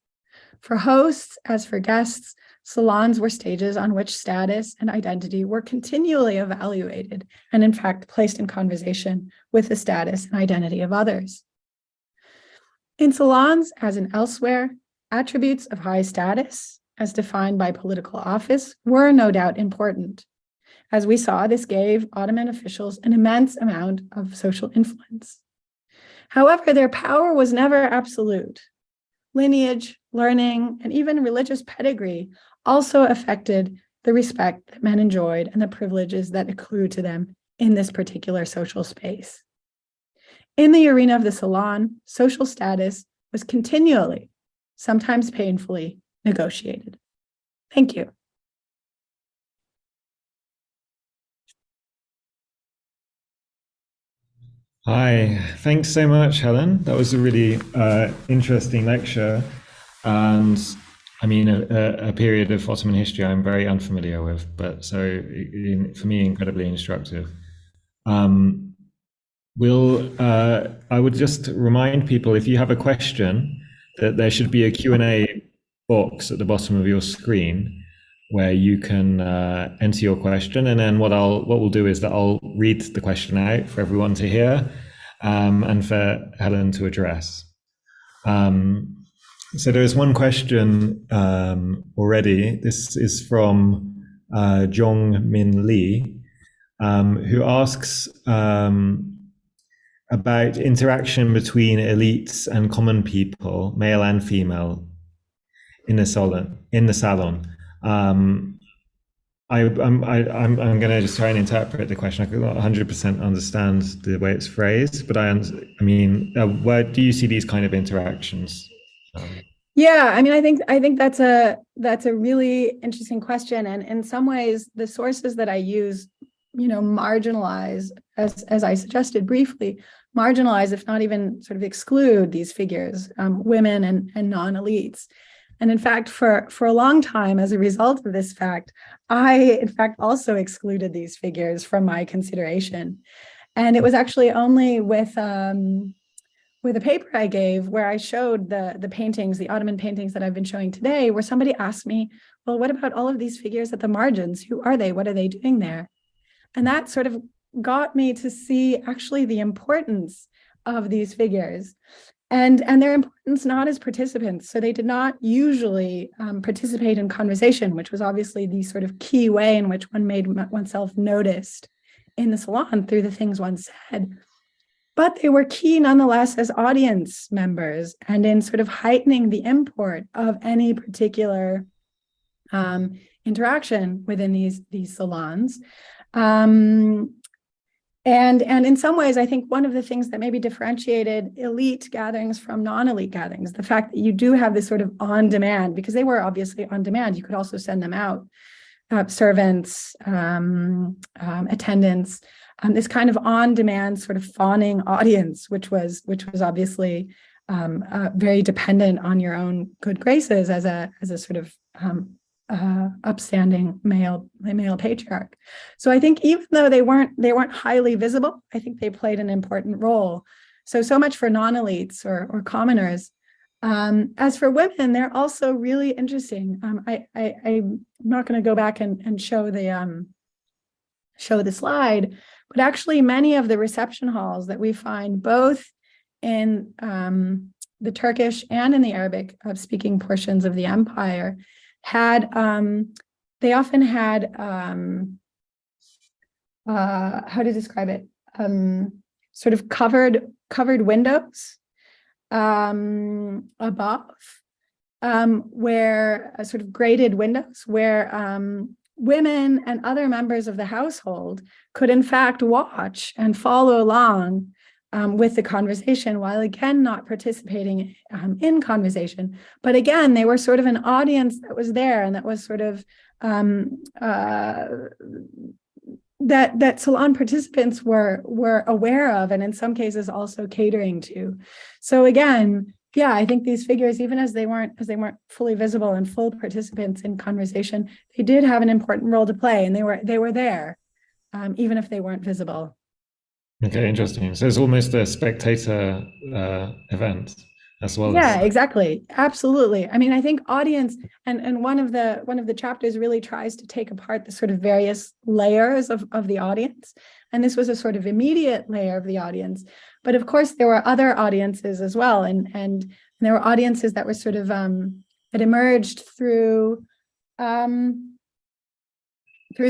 For hosts, as for guests, salons were stages on which status and identity were continually evaluated and, in fact, placed in conversation with the status and identity of others. In salons, as in elsewhere, attributes of high status, as defined by political office, were no doubt important. As we saw, this gave Ottoman officials an immense amount of social influence. However, their power was never absolute. Lineage, learning, and even religious pedigree also affected the respect that men enjoyed and the privileges that accrued to them in this particular social space. In the arena of the salon, social status was continually, sometimes painfully, negotiated. Thank you. Hi, thanks so much, Helen. That was a really interesting lecture, and I mean a period of Ottoman history I'm very unfamiliar with, but for me incredibly instructive. I would just remind people, if you have a question, that there should be a Q&A box at the bottom of your screen where you can enter your question, and then what we'll do is that I'll read the question out for everyone to hear, and for Helen to address. So there is one question already. This is from Jong Min Lee, who asks about interaction between elites and common people, male and female, in the salon. I'm going to just try and interpret the question. I cannot 100% understand the way it's phrased, but where do you see these kind of interactions? Yeah, I mean, I think that's a really interesting question, and in some ways, the sources that I use, marginalize, as I suggested briefly, marginalize, if not even sort of exclude these figures, women and non-elites. And in fact, for a long time, as a result of this fact, I, in fact, also excluded these figures from my consideration. And it was actually only with a paper I gave where I showed the paintings, the Ottoman paintings that I've been showing today, where somebody asked me, well, what about all of these figures at the margins? Who are they? What are they doing there? And that sort of got me to see actually the importance of these figures. And their importance not as participants. So they did not usually participate in conversation, which was obviously the sort of key way in which one made oneself noticed in the salon through the things one said. But they were key nonetheless as audience members and in sort of heightening the import of any particular interaction within these salons. And in some ways, I think one of the things that maybe differentiated elite gatherings from non-elite gatherings, the fact that you do have this sort of on-demand, because they were obviously on demand, you could also send them out, servants, attendants, this kind of on-demand sort of fawning audience, which was obviously very dependent on your own good graces as a sort of upstanding male patriarch. So I think even though they weren't highly visible, I think they played an important role. So much for non-elites or commoners. As for women, they're also really interesting. I'm not going to go back and show the slide, but actually many of the reception halls that we find both in the Turkish and in the Arabic speaking portions of the empire had they often had how to describe it, sort of covered windows above, where sort of grated windows where women and other members of the household could in fact watch and follow along with the conversation, while again not participating in conversation. But again, they were sort of an audience that was there and that was sort of that salon participants were aware of, and in some cases also catering to. So again, yeah, I think these figures, even as they weren't fully visible and full participants in conversation, they did have an important role to play, and they were there, even if they weren't visible. Okay, interesting. So it's almost a spectator event as well as. Yeah, exactly. Absolutely. I mean, I think audience and one of the chapters really tries to take apart the sort of various layers of the audience. And this was a sort of immediate layer of the audience. But of course, there were other audiences as well. And there were audiences that were sort of that emerged through the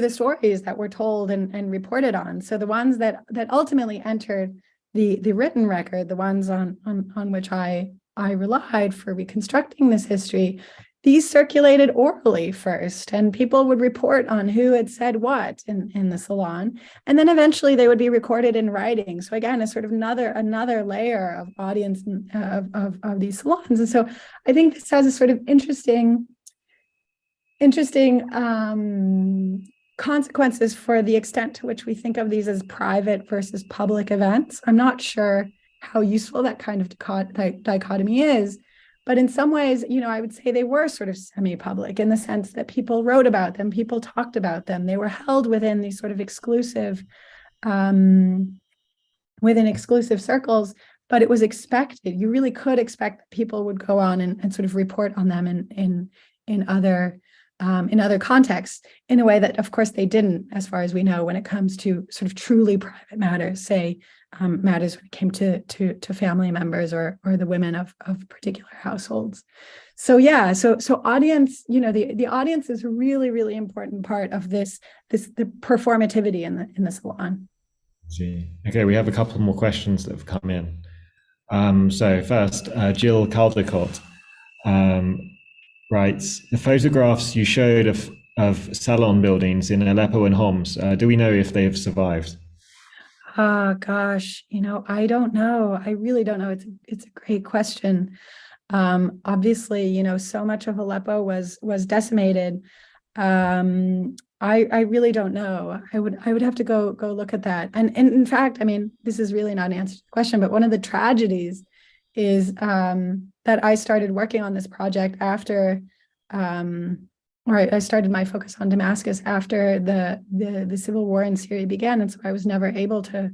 stories that were told and reported on. So the ones that ultimately entered the written record, the ones on which I relied for reconstructing this history, these circulated orally first, and people would report on who had said what in the salon, and then eventually they would be recorded in writing. So again, a sort of another layer of audience of these salons. And so I think this has a sort of interesting consequences for the extent to which we think of these as private versus public events. I'm not sure how useful that kind of dichotomy is, but in some ways, I would say they were sort of semi-public in the sense that people wrote about them, people talked about them, they were held within these sort of exclusive circles, but it was expected. You really could expect that people would go on and sort of report on them in other contexts, in a way that, of course, they didn't, as far as we know, when it comes to sort of truly private matters, say matters when it came to family members or the women of particular households. So yeah, so audience, the audience is a really, really important part of the performativity in the salon. Okay, we have a couple more questions that have come in. So first, Jill Caldecott writes, the photographs you showed of salon buildings in Aleppo and Homs, do we know if they have survived? Gosh, I don't know. I really don't know. It's a great question. Obviously, so much of Aleppo was decimated. I really don't know. I would have to go look at that. And in fact, I mean, this is really not an answer to the question, but one of the tragedies is that I started working on this project after, I started my focus on Damascus after the civil war in Syria began, and so I was never able to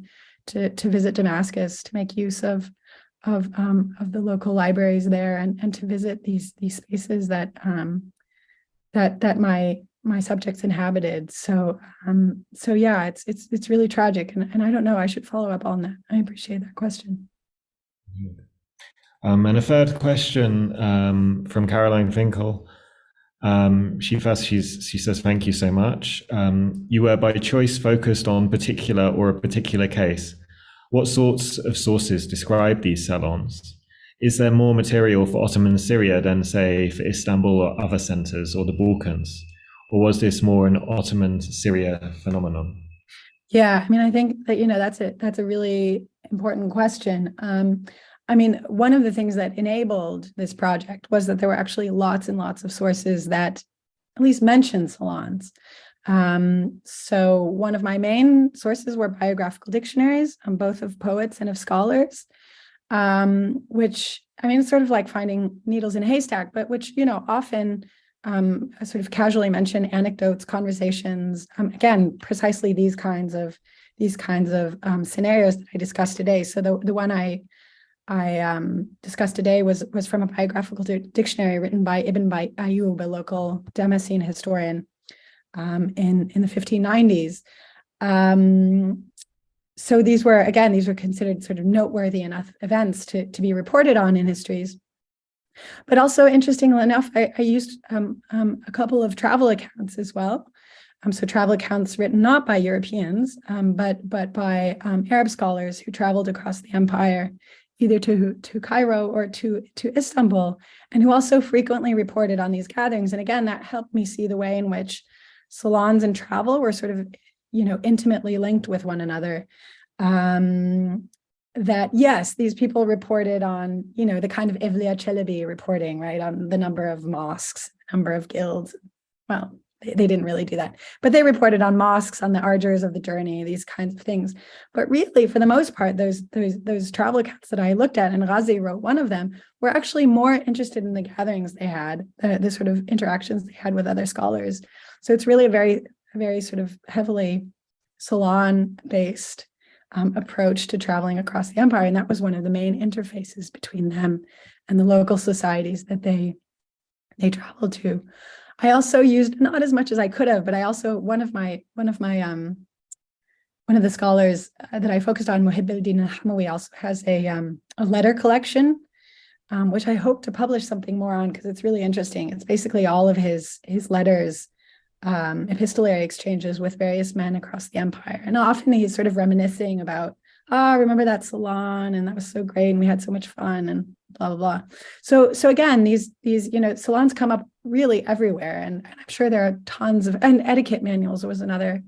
visit Damascus, to make use of the local libraries there, and to visit these spaces that my subjects inhabited. So yeah, it's really tragic, and I don't know. I should follow up on that. I appreciate that question. And a third question from Caroline Finkel. She says, thank you so much. You were by choice focused on a particular case. What sorts of sources describe these salons? Is there more material for Ottoman Syria than, say, for Istanbul or other centers or the Balkans? Or was this more an Ottoman Syria phenomenon? Yeah, I mean, I think that, that's a really important question. I mean, one of the things that enabled this project was that there were actually lots and lots of sources that at least mention salons. So one of my main sources were biographical dictionaries, both of poets and of scholars, which, I mean, it's sort of like finding needles in a haystack, but which, often sort of casually mention anecdotes, conversations, again, precisely these kinds of scenarios that I discussed today. So the one I discussed today was from a biographical dictionary written by Ibn Ayyub, a local Damascene historian, in the 1590s. So these were considered sort of noteworthy enough events to be reported on in histories. But also, interestingly enough, I used a couple of travel accounts as well. So travel accounts written not by Europeans, but by Arab scholars who traveled across the empire, either to Cairo or to Istanbul, and who also frequently reported on these gatherings. And again, that helped me see the way in which salons and travel were sort of, intimately linked with one another. That yes, these people reported on, the kind of Evliya Çelebi reporting, right, on the number of mosques, number of guilds. Well, they didn't really do that, but they reported on mosques, on the argers of the journey, these kinds of things. But really, for the most part, those travel accounts that I looked at, and Ghazi wrote one of them, were actually more interested in the gatherings they had, the sort of interactions they had with other scholars. So it's really a very sort of heavily salon-based approach to traveling across the empire, and that was one of the main interfaces between them and the local societies that they traveled to. I also used, not as much as I could have, but I also, one of the scholars that I focused on, Muhibbuddin al-Hamawi, also has a letter collection, which I hope to publish something more on, because it's really interesting. It's basically all of his letters, epistolary exchanges with various men across the empire. And often he's sort of reminiscing about, remember that salon, and that was so great, and we had so much fun, and blah, blah, blah. So again, these salons come up really everywhere. And I'm sure there are tons of, and etiquette manuals was another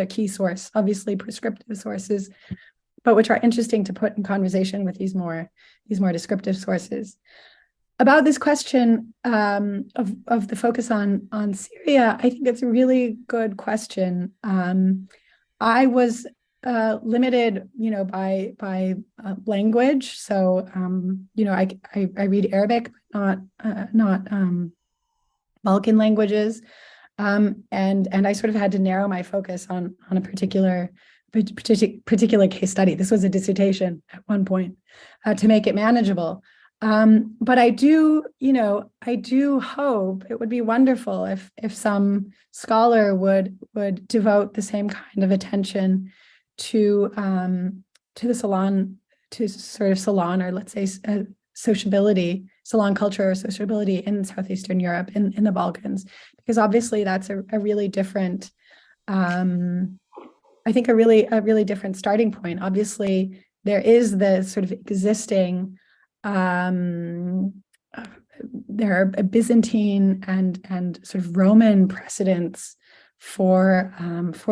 key source, obviously prescriptive sources, but which are interesting to put in conversation with these more descriptive sources. About this question of the focus on Syria, I think it's a really good question. I was limited, by language. So, I read Arabic, but not Balkan languages, and I sort of had to narrow my focus on a particular case study. This was a dissertation at one point, to make it manageable. But I do hope, it would be wonderful if some scholar would devote the same kind of attention to the salon, to sort of salon, or let's say sociability, salon culture or sociability in Southeastern Europe, in the Balkans, because obviously that's a really different, I think a really different starting point. Obviously, there is the sort of existing, there are Byzantine and sort of Roman precedents for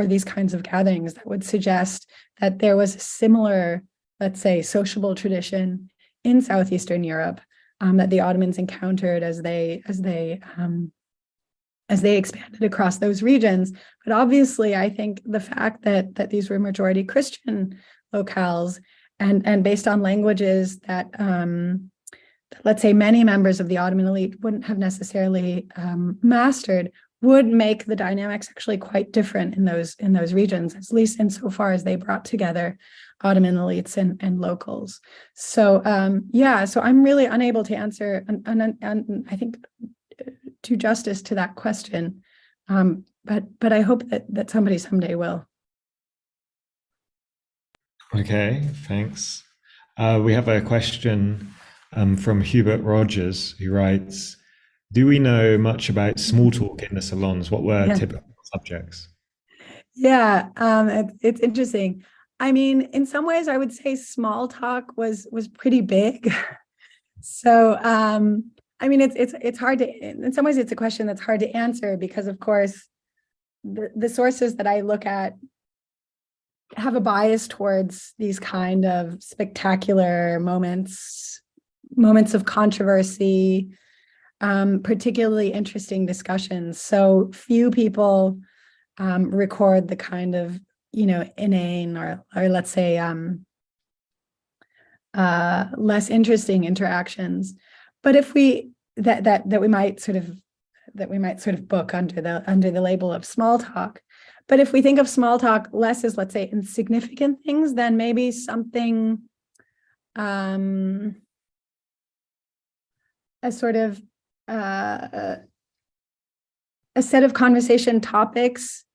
these kinds of gatherings that would suggest that there was a similar, let's say, sociable tradition in Southeastern Europe that the Ottomans encountered as they expanded across those regions. But obviously, I think the fact that these were majority Christian locales, and based on languages that let's say many members of the Ottoman elite wouldn't have necessarily mastered, would make the dynamics actually quite different in those regions, at least insofar as they brought together Ottoman elites and locals. So so I'm really unable to answer, and I think do justice to that question, but I hope that somebody someday will. Okay, thanks. We have a question from Hubert Rogers, who writes, do we know much about small talk in the salons? What were typical subjects? Yeah, it's interesting. I mean, in some ways, I would say small talk was pretty big. So, I mean, it's hard to, in some ways, it's a question that's hard to answer, because, of course, the sources that I look at have a bias towards these kind of spectacular moments of controversy, particularly interesting discussions. So few people record the kind of, inane or let's say less interesting interactions. But if we that we might sort of book under the label of small talk. But if we think of small talk less as, let's say, insignificant things, then maybe something a sort of a set of conversation topics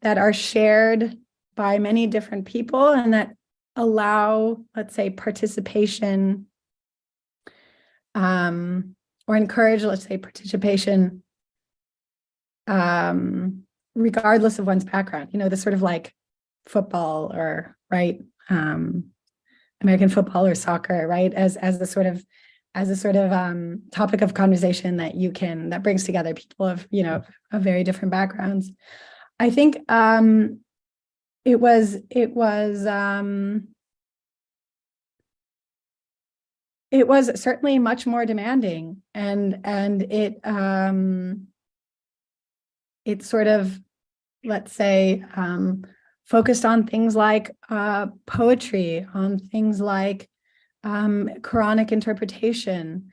that are shared by many different people and that allow, let's say, participation, or encourage, let's say, participation regardless of one's background. The sort of like football, or American football or soccer, right, as a sort of topic of conversation that brings together people of very different backgrounds. I think it was certainly much more demanding, and it it sort of, let's say, focused on things like poetry, on things like Quranic interpretation,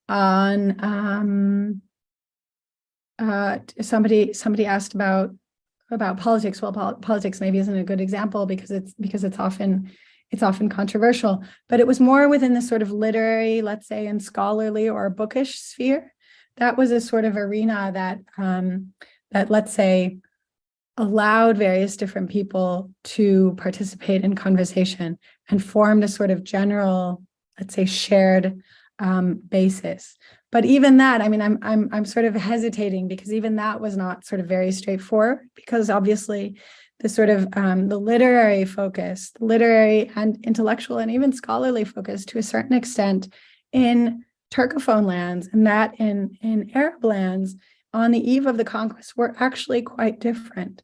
on somebody asked about politics. Well, politics maybe isn't a good example because it's often controversial, but it was more within the sort of literary, let's say, and scholarly or bookish sphere. That was a sort of arena that that, let's say, allowed various different people to participate in conversation and formed a sort of general, let's say, shared basis. But even that, I mean, I'm sort of hesitating because even that was not sort of very straightforward, because obviously the sort of the literary focus, the literary and intellectual and even scholarly focus to a certain extent in Turcophone lands and that in Arab lands on the eve of the conquest were actually quite different.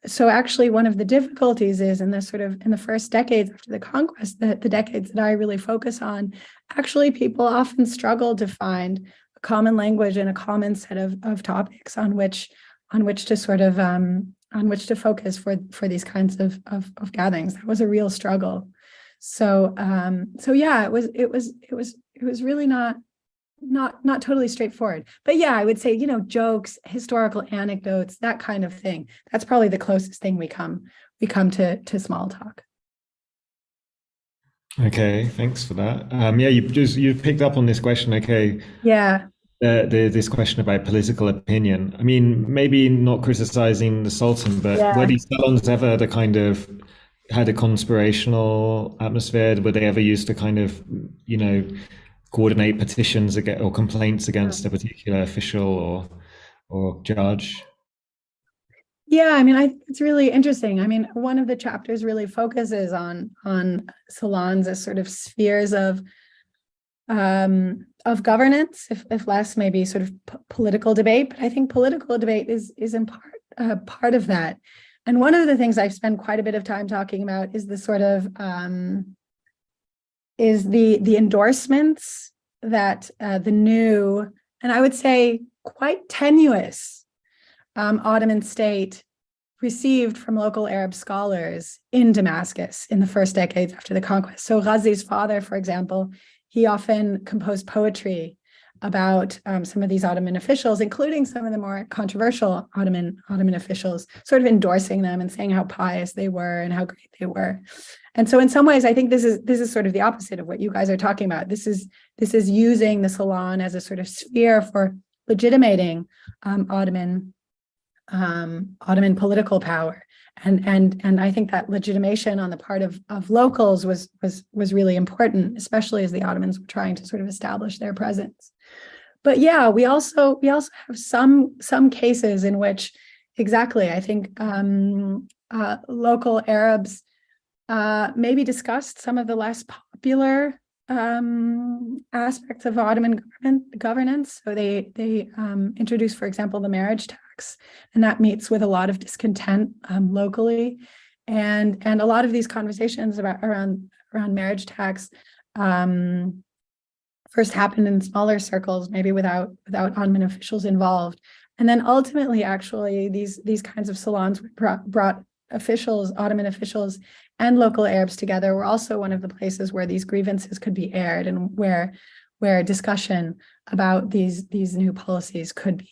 So actually one of the difficulties is in the first decades after the conquest, the decades that I really focus on, actually people often struggle to find a common language and a common set of topics on which to sort of on which to focus for these kinds of gatherings. That was a real struggle. So yeah, it was really not totally straightforward. But yeah, I would say, jokes, historical anecdotes, that kind of thing. That's probably the closest thing we come to small talk. Okay, thanks for that. Yeah, you picked up on this question. Okay, Yeah. This question about political opinion. I mean, maybe not criticizing the Sultan, but were Yeah. these salons ever the kind of had a conspirational atmosphere? Were they ever used to kind of, coordinate petitions against, or complaints against a particular official or judge? Yeah, I mean, I think it's really interesting. I mean, one of the chapters really focuses on salons as sort of spheres of governance, if less maybe sort of political debate. But I think political debate is in part of that. And one of the things I've spent quite a bit of time talking about is the sort of is the endorsements that the new, and I would say quite tenuous, Ottoman state received from local Arab scholars in Damascus in the first decades after the conquest. So Ghazi's father, for example, he often composed poetry about some of these Ottoman officials, including some of the more controversial Ottoman officials, sort of endorsing them and saying how pious they were and how great they were. And so in some ways, I think this is sort of the opposite of what you guys are talking about. This is using the salon as a sort of sphere for legitimating Ottoman political power. And I think that legitimation on the part of locals was really important, especially as the Ottomans were trying to sort of establish their presence. But yeah, we also have some cases in which, exactly, I think local Arabs maybe discussed some of the less popular aspects of Ottoman governance. So they introduced, for example, the marriage tax, and that meets with a lot of discontent locally. And a lot of these conversations around marriage tax first happened in smaller circles, maybe without Ottoman officials involved. And then ultimately, actually, these kinds of salons brought officials, Ottoman officials, and local Arabs together. Were also one of the places where these grievances could be aired, and where discussion about these new policies could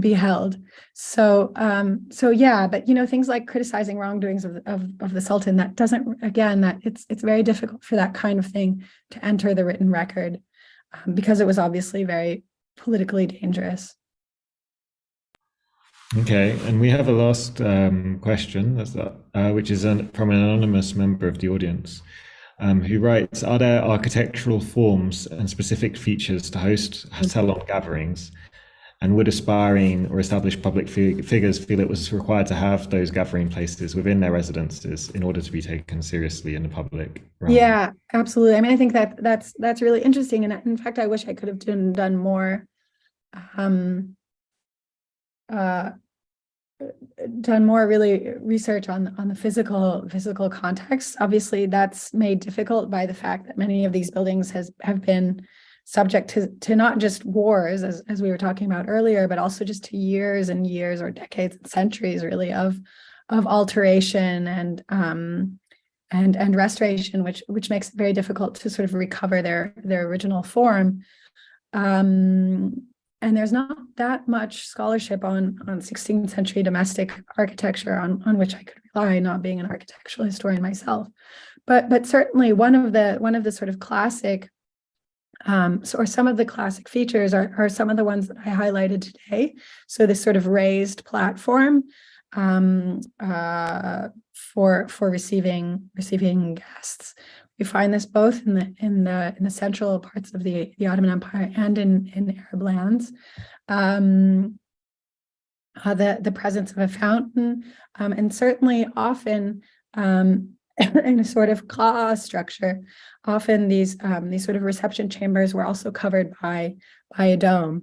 be held. So yeah, but things like criticizing wrongdoings of the Sultan, that doesn't, again, that it's very difficult for that kind of thing to enter the written record, because it was obviously very politically dangerous. Okay, and we have a last question, which is from an anonymous member of the audience, who writes, are there architectural forms and specific features to host salon gatherings? And would aspiring or established public figures feel it was required to have those gathering places within their residences in order to be taken seriously in the public realm? Yeah, absolutely. I mean, I think that's really interesting. And in fact, I wish I could have done more really research on the physical context. Obviously, that's made difficult by the fact that many of these buildings have been subject to not just wars, as we were talking about earlier, but also just to years and years or decades and centuries, really, of alteration and restoration, which makes it very difficult to sort of recover their original form. And there's not that much scholarship on 16th century domestic architecture on which I could rely, not being an architectural historian myself. But certainly one of the sort of classic, or some of the classic features are some of the ones that I highlighted today. So this sort of raised platform for receiving guests. We find this both in the central parts of the Ottoman Empire and in Arab lands. The presence of a fountain, and certainly often in a sort of claw structure. Often these sort of reception chambers were also covered by a dome.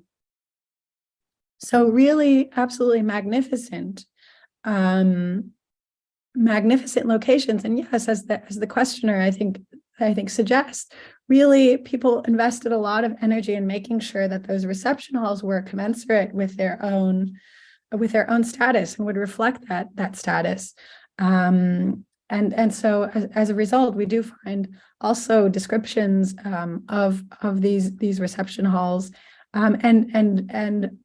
So really, absolutely magnificent. Magnificent locations, and yes, as the questioner I think suggests, really people invested a lot of energy in making sure that those reception halls were commensurate with their own status and would reflect that status. And so as a result, we do find also descriptions of these reception halls, and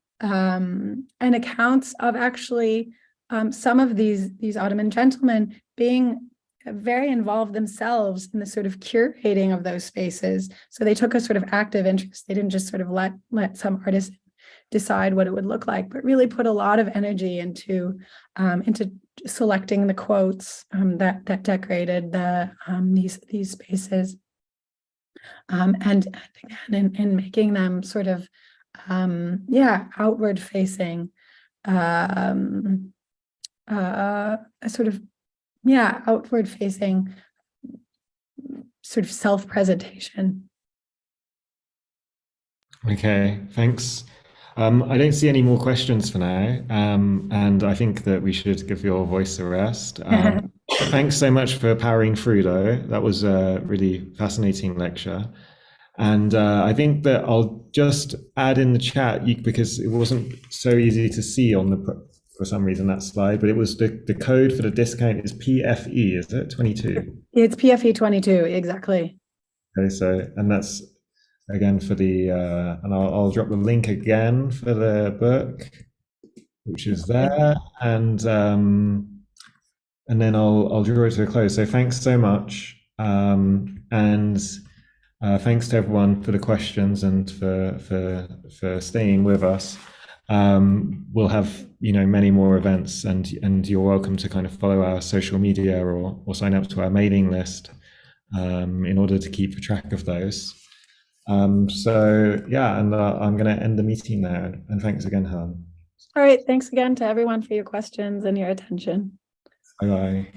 accounts of actually some of these Ottoman gentlemen being very involved themselves in the sort of curating of those spaces. So they took a sort of active interest. They didn't just sort of let some artist decide what it would look like, but really put a lot of energy into selecting the quotes that decorated these spaces, and again in making them sort of outward facing. Outward facing sort of self-presentation. Okay, thanks. I don't see any more questions for now, and I think that we should give your voice a rest. Thanks so much for powering through, though. That was a really fascinating lecture. And I think that I'll just add in the chat, because it wasn't so easy to see for some reason, that slide, but it was the code for the discount is PFE, is it 22? It's PFE 22, exactly. Okay, so, and that's again for the, and I'll drop the link again for the book, which is there, and then I'll draw it to a close. So thanks so much, and thanks to everyone for the questions and for staying with us. We'll have many more events, and you're welcome to kind of follow our social media or sign up to our mailing list in order to keep track of those. So yeah, and I'm going to end the meeting there. And thanks again, Helen. All right, thanks again to everyone for your questions and your attention. Bye bye.